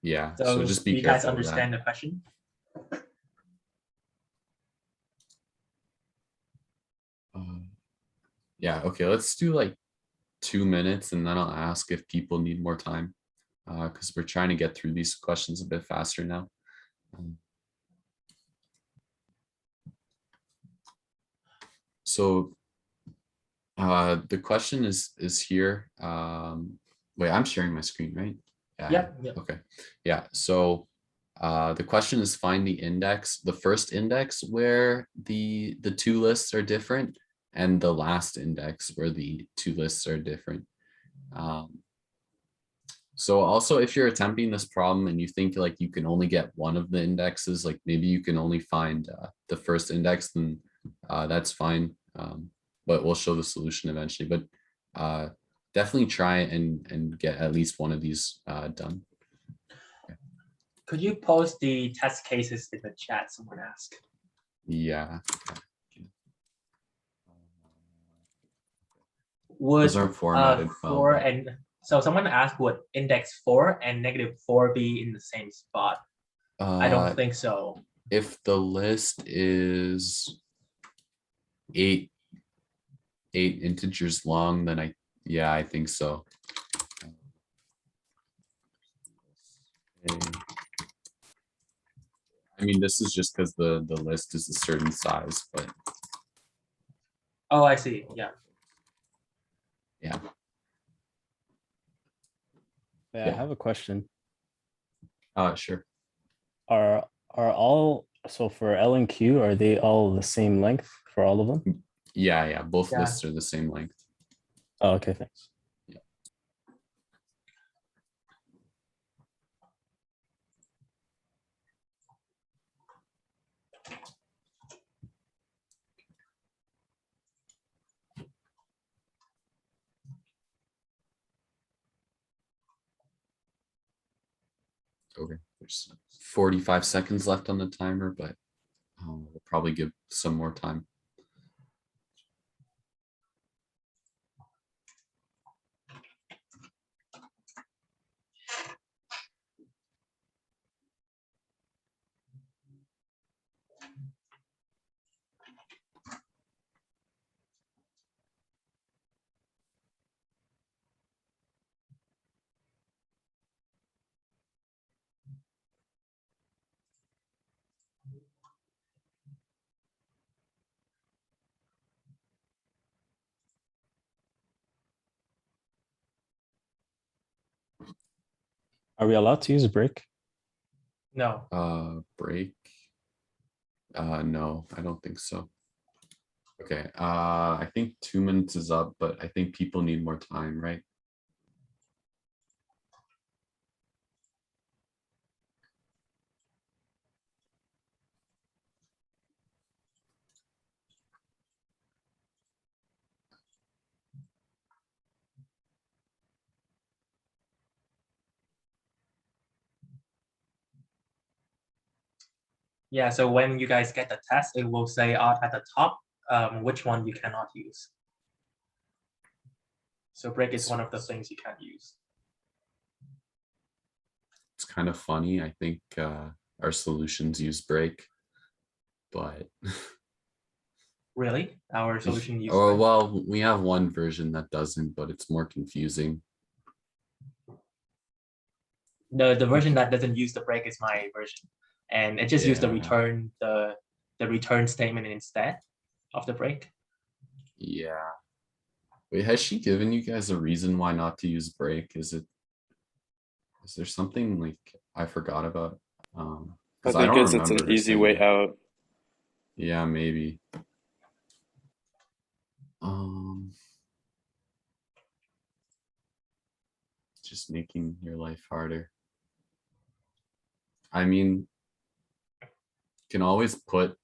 Yeah. So So just do be you guys careful of that. understand the question? Yeah, okay, let's do like 2 minutes and then I'll ask if people need more time. Because we're trying to get through these questions a bit faster now. So the question is here. Wait, I'm sharing my screen, right? Yeah. Okay. Yeah. So the question is find the index, the first index where the two lists are different, and the last index where the two lists are different. So also, if you're attempting this problem and you think like you can only get one of the indexes, like maybe you can only find the first index, then that's fine. But we'll show the solution eventually. But definitely try and get at least one of these done. Could you post the test cases in the chat? Someone asked. Yeah. Would Those aren't formatted well, 4 but- and so someone asked, would index 4 and -4 be in the same spot? I don't think so. If the list is eight integers long, then I think so. I mean, this is just because the list is a certain size, but Oh, I see. Yeah. yeah. Yeah, I have a question. Sure. Are all, so for L and Q, are they all the same length for all of them? Yeah, both Yeah. lists are the same length. Oh, okay, thanks. Okay, there's 45 seconds left on the timer, but we'll probably give some more time. Are we allowed to use a break? No. Break. No, I don't think so. Okay, I think 2 minutes is up, but I think people need more time, right? Yeah. So when you guys get the test, it will say out at the top which one you cannot use. So break is one of the things you can't use. It's kind of funny. I think our solutions use break, but Really? Our solution uses oh break? well, we have one version that doesn't, but it's more confusing. The version that doesn't use the break is my version, and it just used the return the return statement instead of the break. Yeah. Wait, has she given you guys a reason why not to use break? Is there something like I forgot about? I think it's an easy way out. Yeah, maybe. Just making your life harder. I mean, you can always put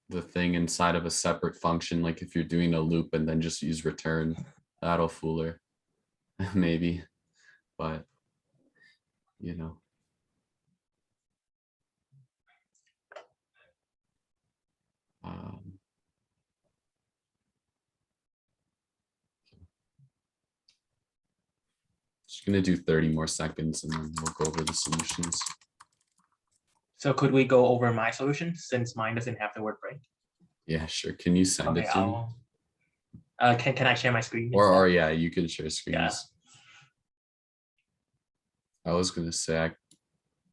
the thing inside of a separate function, like if you're doing a loop and then just use return, that'll fool her. Maybe, but you know. Just gonna do 30 more seconds and then we'll go over the solutions. So could we go over my solution since mine doesn't have the word break? Yeah, sure. Can you send it to me? Can I share my screen? Or instead? yeah, you can share screens. I was gonna say I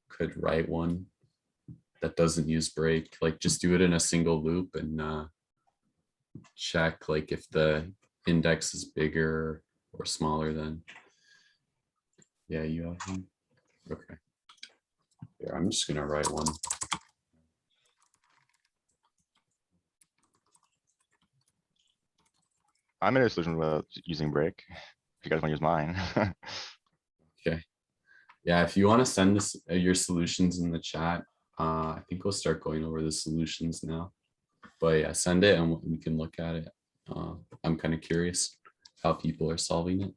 could write one that doesn't use break, like just do it in a single loop and check like if the index is bigger or smaller than. Yeah, you have one. Okay. Here, I'm just gonna write one. I made a solution without using break. If you guys want to use mine. Okay. Yeah, if you want to send us your solutions in the chat, I think we'll start going over the solutions now. But yeah, send it and we can look at it. I'm kind of curious how people are solving it.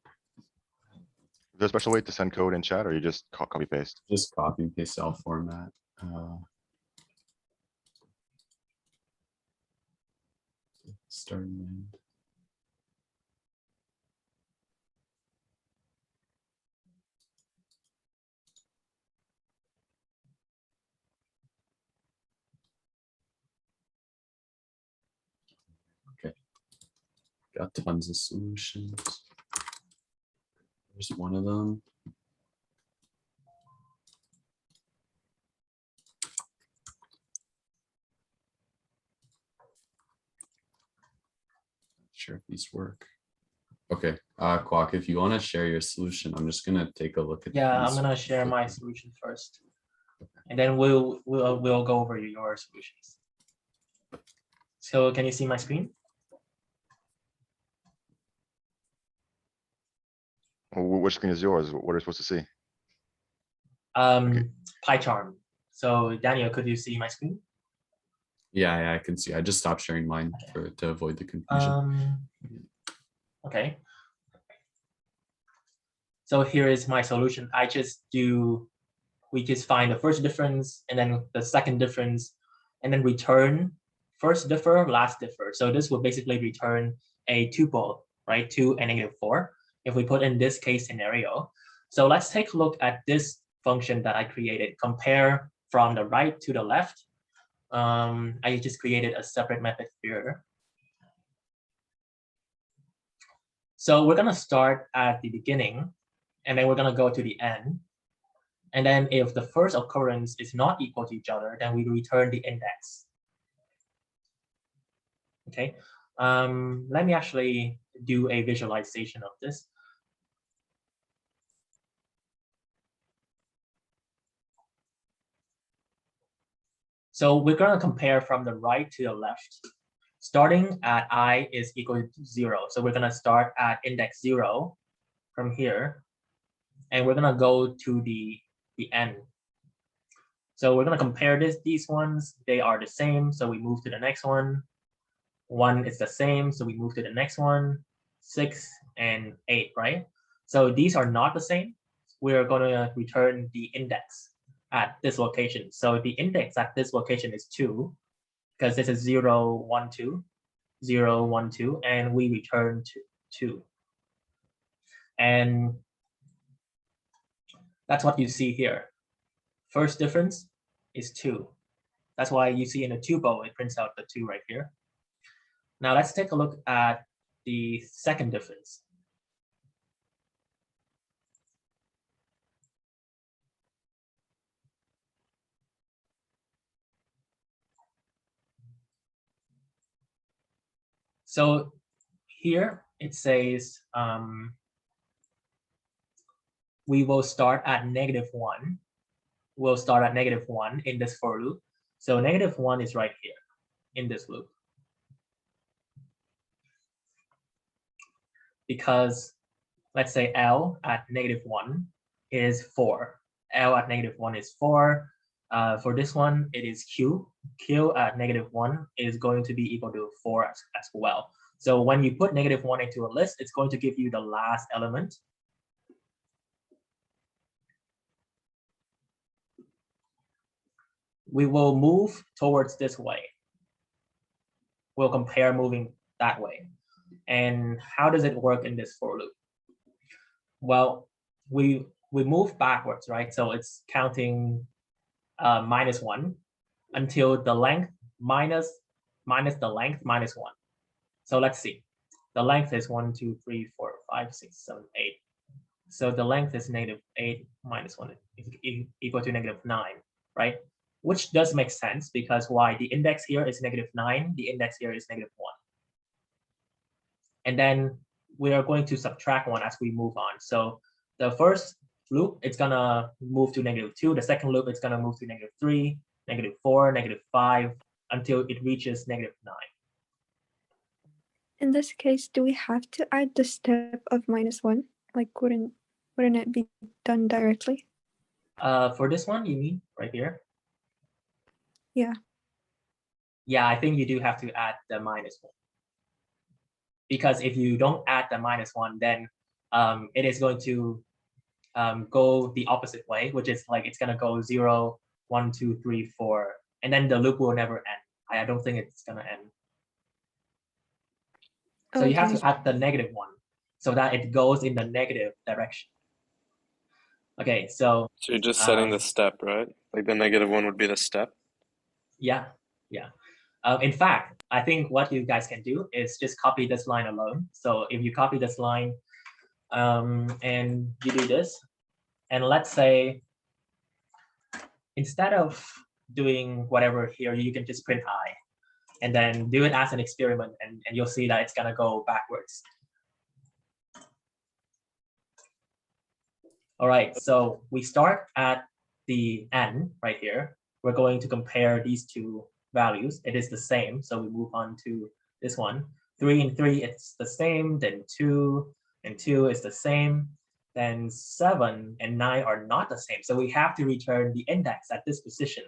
Is there a special way to send code in chat, or you just copy paste? Just copy and paste cell format. Start and end. Okay, got tons of solutions. There's one of them. Sure if these work. Okay, Kwok, if you want to share your solution, I'm just gonna take a look at. Yeah, I'm these gonna share my quickly. solution first, and then we'll go over your solutions. So can you see my screen? Which screen is yours? What are you supposed to see? Pie chart. So Daniel, could you see my screen? Yeah, I can see. I just stopped sharing mine to avoid the confusion. Okay. So here is my solution. We just find the first difference and then the second difference, and then return first differ, last differ. So this will basically return a tuple, right? 2 and -4, if we put in this case scenario. So let's take a look at this function that I created. Compare from the right to the left. I just created a separate method here. So we're gonna start at the beginning, and then we're gonna go to the end. And then if the first occurrence is not equal to each other, then we return the index. Okay, let me actually do a visualization of this. So we're going to compare from the right to the left, starting at I is equal to 0. So we're going to start at index 0 from here, and we're going to go to the end. So we're going to compare these ones. They are the same, so we move to the next one. 1 is the same, so we move to the next one. 6 and 8, right? So these are not the same. We're going to return the index at this location. So the index at this location is 2, because this is 0, 1, 2, 0, 1, 2, and we return to 2. And that's what you see here. First difference is 2. That's why you see in the tuple, it prints out the 2 right here. Now let's take a look at the second difference. So here it says we will start at -1. We'll start at -1 in this for loop. So -1 is right here in this loop. Because let's say L at -1 is 4. L at -1 is 4. For this one, it is Q. Q at -1 is going to be equal to 4 as well. So when you put -1 into a list, it's going to give you the last element. We will move towards this way. We'll compare moving that way. And how does it work in this for loop? Well, we move backwards, right? So it's counting -1 until the length minus the length -1. So let's see. the length is 1, 2, 3, 4, 5, 6, 7, 8. So the length is -8 minus 1 equal to -9, right? Which does make sense because why? The index here is -9, the index here is -1. And then we are going to subtract 1 as we move on. So the first loop, it's gonna move to -2. The second loop, it's gonna move to -3, -4, -5, until it reaches -9. In this case, do we have to add the step of -1? Like, wouldn't it be done directly? For this one, you mean right here? Yeah. Yeah, I think you do have to add the -1. Because if you don't add the -1, then it is going to go the opposite way, which is like it's gonna go 0, 1, 2, 3, 4, and then the loop will never end. I don't think it's gonna end. So you have Okay. to add the -1 so that it goes in the negative direction. Okay, so So you're just setting the step, right? Like the -1 would be the step. yeah. In fact, I think what you guys can do is just copy this line alone. So if you copy this line and you do this, and let's say instead of doing whatever here, you can just print I and then do it as an experiment, and you'll see that it's gonna go backwards. All right, so we start at the n right here. We're going to compare these two values. It is the same, so we move on to this one. 3 and 3, it's the same. Then 2 and 2 is the same. Then 7 and 9 are not the same. So we have to return the index at this position.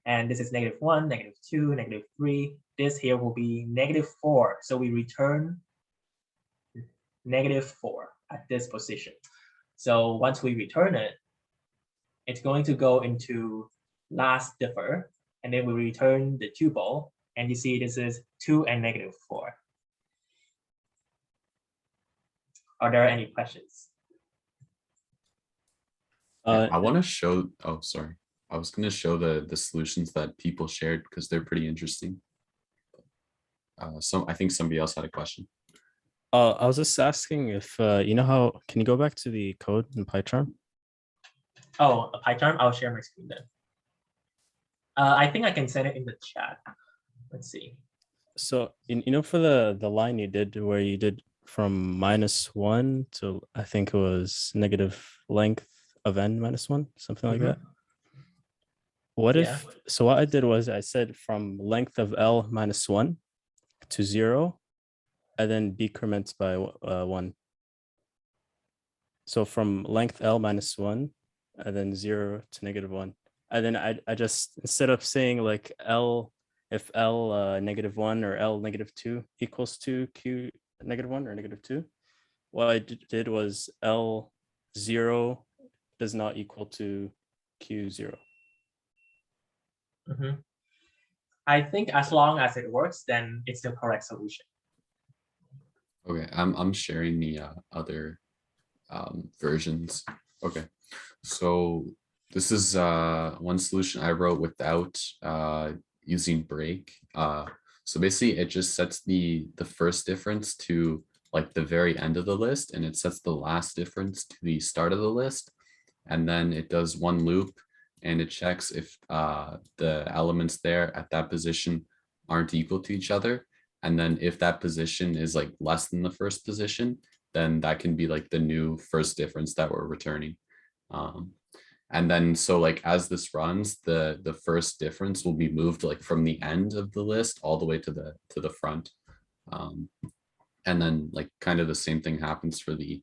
And this is -1, -2, -3. This here will be -4. So we return -4 at this position. So once we return it, it's going to go into last differ, and then we return the tuple, and you see this is 2 and -4. Are there any questions? I want to show, oh, sorry. I was going to show the solutions that people shared because they're pretty interesting. I think somebody else had a question. I was just asking if, you know how, can you go back to the code in PyCharm? Oh, a PyCharm, I'll share my screen then. I think I can send it in the chat. Let's see. So, you know, for the line you did where you did from -1 to, I think it was negative length of n -1, something like that. What if, so what I did was I said from length of L -1 to 0, and then decrements by 1. So from length L -1, and then 0 to -1. And then I just, instead of saying like L, if L -1 or L -2 equals to Q -1 or -2, what I did was L0 does not equal to Q0. I think as long as it works, then it's the correct solution. Okay, I'm sharing the other versions. Okay, so this is one solution I wrote without using break. So basically it just sets the first difference to like the very end of the list, and it sets the last difference to the start of the list. And then it does one loop and it checks if the elements there at that position aren't equal to each other. And then if that position is like less than the first position, then that can be like the new first difference that we're returning. And then so like as this runs, the first difference will be moved like from the end of the list all the way to the front. And then like kind of the same thing happens for the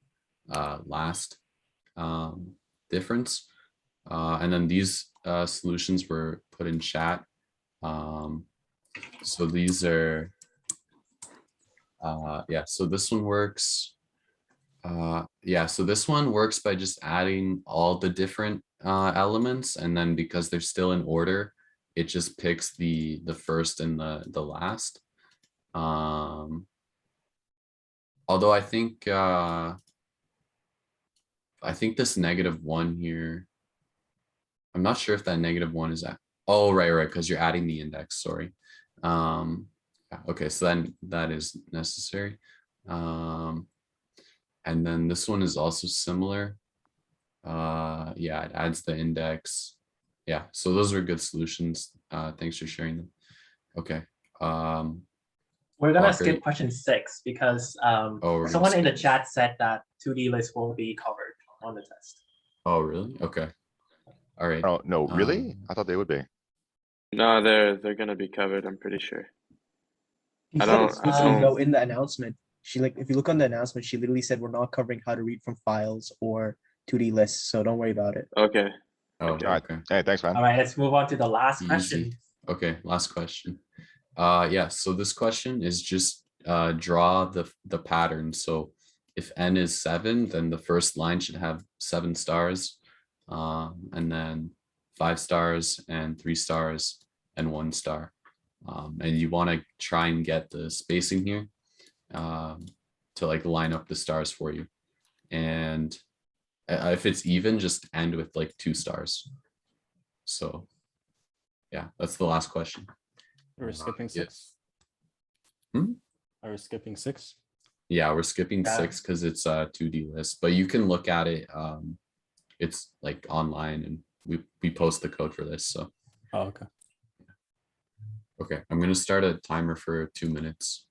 last difference. And then these solutions were put in chat. So these are, yeah, so this one works. Yeah, so this one works by just adding all the different elements, and then because they're still in order, it just picks the first and the last. Although I think this -1 here, I'm not sure if that -1 is at, oh, right, because you're adding the index, sorry. Okay, so then that is necessary. And then this one is also similar. Yeah, it adds the index. Yeah, so those are good solutions. Thanks for sharing them. Okay. We're gonna Walker, skip question 6 because we're gonna someone in the skip. chat said that 2D list won't be covered on the test. Oh, really? Okay. All right. Oh, no, really? I thought they would be. No, they're gonna be covered, I'm pretty sure. She I said don't- explicitly though in the announcement. She like if you look on the announcement, she literally said we're not covering how to read from files or 2D lists, so don't worry about it. Okay. Oh, Okay. All right. okay. Hey, thanks, man. All right, let's move on to the last Easy. question. Okay, last question. Yeah, so this question is just draw the pattern. So if n is 7, then the first line should have 7 stars, and then 5 stars and 3 stars and 1 star. And you want to try and get the spacing here to like line up the stars for you. And if it's even, just end with like 2 stars. So yeah, that's the last question. We're skipping Yeah. 6. Hmm? Are we skipping 6? Yeah, we're skipping Yeah. 6 because it's a 2D list, but you can look at it. It's like online, and we post the code for this. So Oh, okay. okay, I'm gonna start a timer for 2 minutes.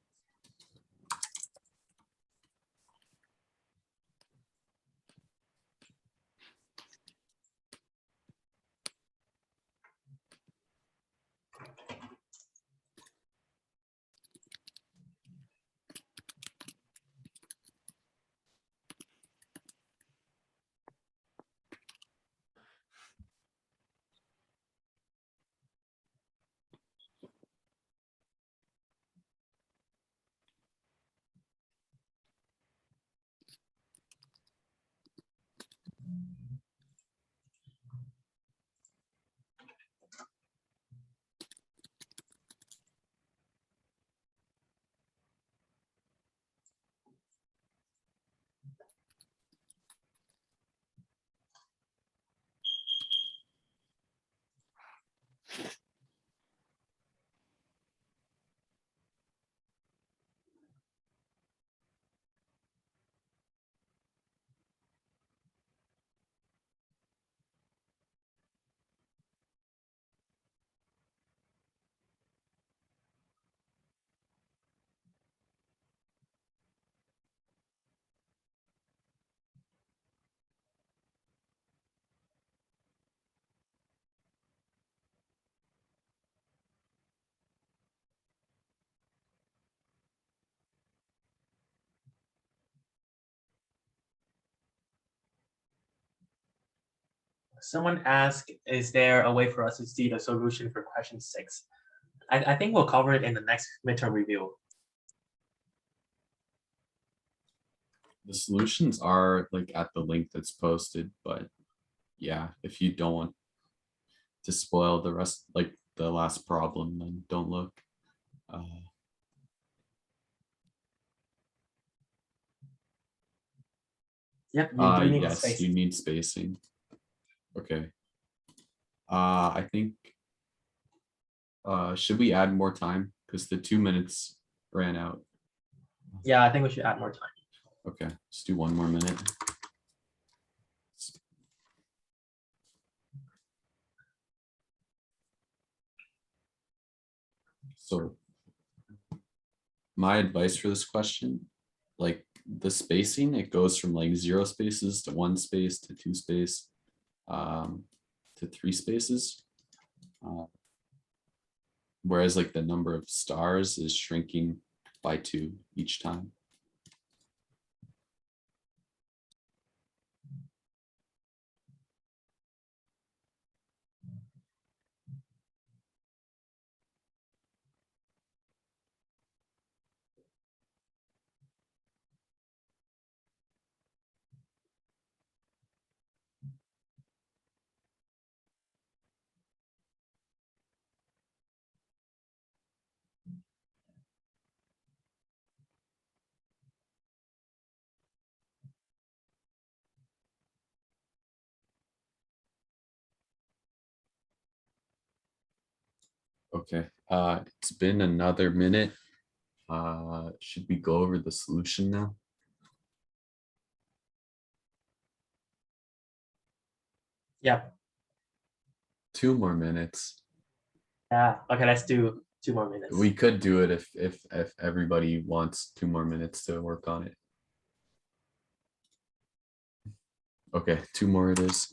Someone asked, is there a way for us to see the solution for question 6? I think we'll cover it in the next midterm review. The solutions are like at the link that's posted, but yeah, if you don't want to spoil the rest, like the last problem, then don't look. Yep, you do need Yes, space. you need spacing. Okay. I think should we add more time? Because the 2 minutes ran out. Yeah, I think we should add more time. Okay, let's do 1 more minute. So my advice for this question, like the spacing, it goes from like 0 spaces to 1 space to 2 space to 3 spaces. Whereas like the number of stars is shrinking by 2 each time. Okay, it's been another minute. Should we go over the solution now? Yeah. 2 more minutes. Yeah. Okay, let's do 2 more minutes. We could do it if everybody wants 2 more minutes to work on it. Okay, 2 more it is.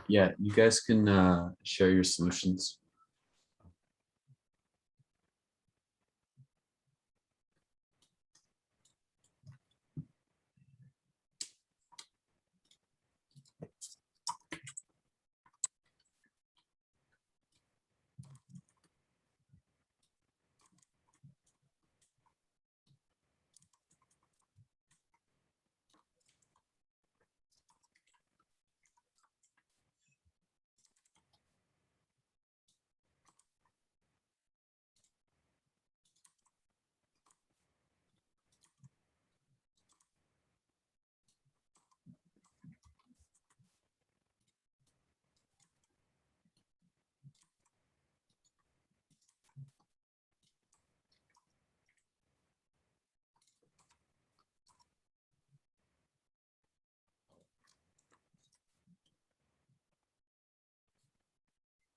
Yeah, you guys can share your solutions.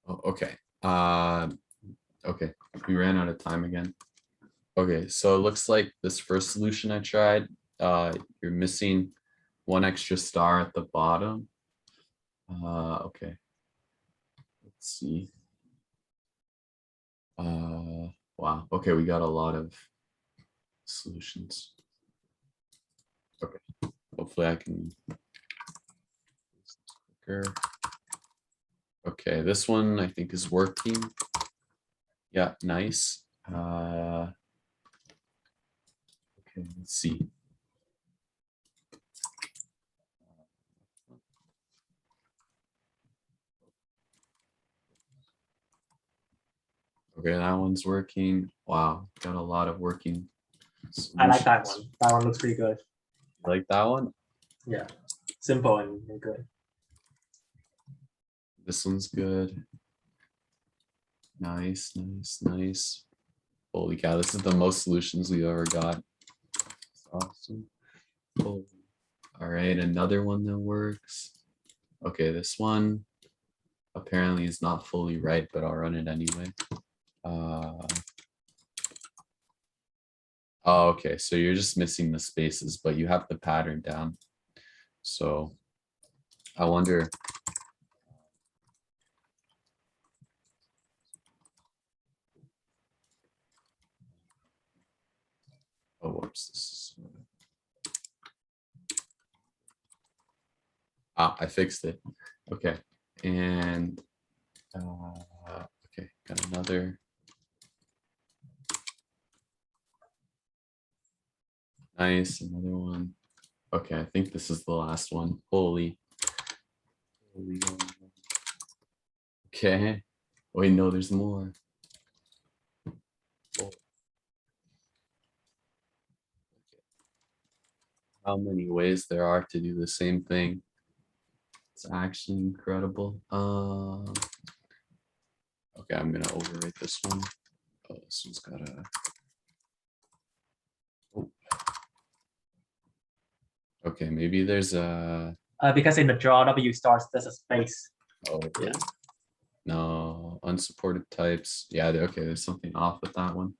Oh, okay. Okay, we ran out of time again. Okay, so it looks like this first solution I tried, you're missing 1 extra star at the bottom. Okay. Let's see. Wow. Okay, we got a lot of solutions. Okay. Hopefully I can. Okay, this one I think is working. Yeah, nice. Okay, let's see. Okay, that one's working. Wow, got a lot of working solutions. I like that one. That one looks pretty good. You like that one? Yeah. Simple and good. This one's good. Nice, nice, nice. Holy cow, this is the most solutions we've ever got. That's awesome. Oh. All right, another one that works. Okay, this one apparently is not fully right, but I'll run it anyway. Oh, okay, so you're just missing the spaces, but you have the pattern down. So I wonder. Oh, whoops. I fixed it. Okay, and okay, got another. Nice, another one. Okay, I think this is the last one. Holy. Okay. Wait, no, there's more. Oh. How many ways there are to do the same thing. It's actually incredible. Okay, I'm gonna overwrite this one. Oh, this one's got a. Oh. Okay, maybe there's a. Because in the draw W stars, there's a space. Oh, yeah. No, unsupported types. Yeah, okay, there's something off with that one.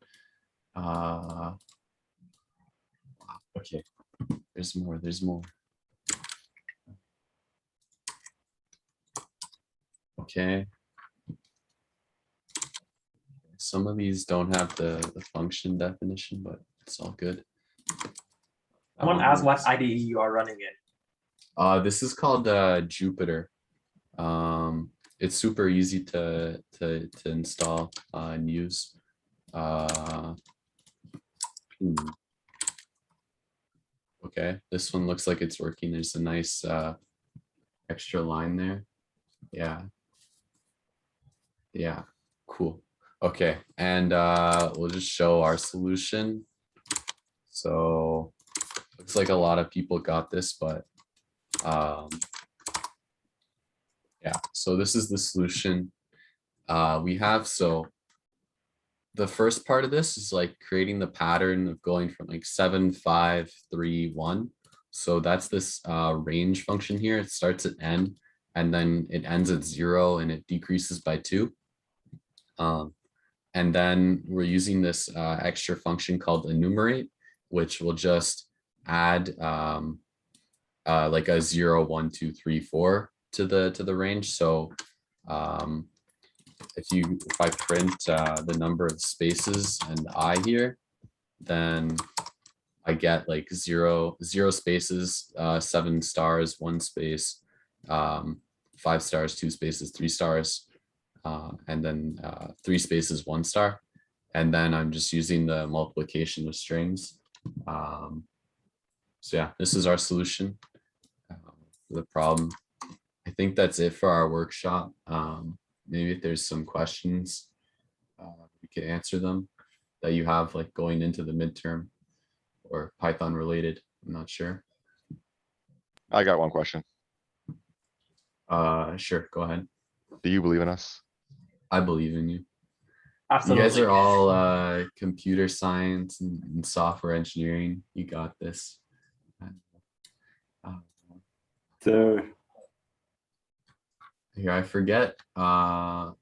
Okay, there's more. There's more. Okay. Some of these don't have the function definition, but it's all good. Someone asked what IDE you are running in. This is called Jupyter. It's super easy to install and use. Okay, this one looks like it's working. There's a nice extra line there. Yeah. Yeah, cool. Okay, and we'll just show our solution. So looks like a lot of people got this, but yeah, so this is the solution we have. So the first part of this is like creating the pattern of going from like 7, 5, 3, 1. So that's this range function here. It starts at n and then it ends at 0 and it decreases by 2. And then we're using this extra function called enumerate, which will just add like a 0, 1, 2, 3, 4 to the range. So if I print the number of spaces and I here, then I get like 0 spaces, 7 stars, 1 space, 5 stars, 2 spaces, 3 stars, and then 3 spaces, 1 star. And then I'm just using the multiplication of strings. So yeah, this is our solution for the problem. I think that's it for our workshop. Maybe if there's some questions, we could answer them that you have like going into the midterm or Python related. I'm not sure. I got one question. Sure, go ahead. Do you believe in us? I believe in you. Absolutely. You guys are all computer science and software engineering. You got this. So Here, I forget. Oh,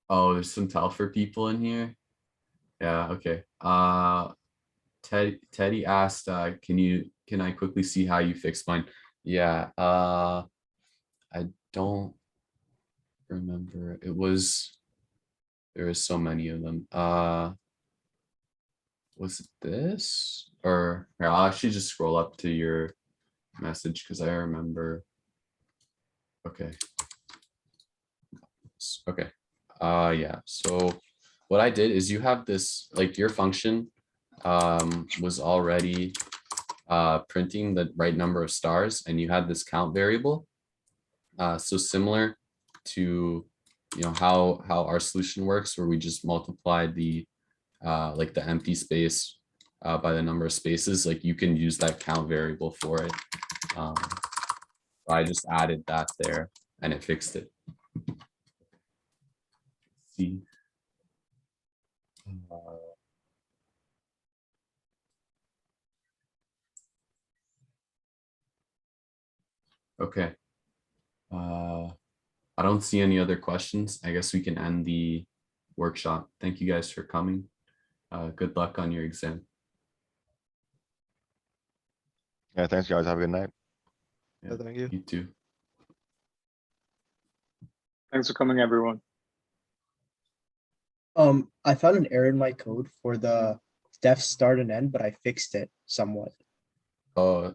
there's some Telfer people in here. Yeah, okay. Teddy asked, can I quickly see how you fixed mine? Yeah, I don't remember. There was so many of them. Was it this? Or here, I'll actually just scroll up to your message because I remember. Okay. Okay. Yeah, so what I did is you have this, like your function was already printing the right number of stars and you had this count variable. So similar to how our solution works, where we just multiplied the like the empty space by the number of spaces, like you can use that count variable for it. So I just added that there and it fixed it. See. Okay. I don't see any other questions. I guess we can end the workshop. Thank you guys for coming. Good luck on your exam. Yeah, thanks guys. Have a good night. Yeah, Thank you. You too. Thanks for coming, everyone. I found an error in my code for the def start and end, but I fixed it somewhat. Oh,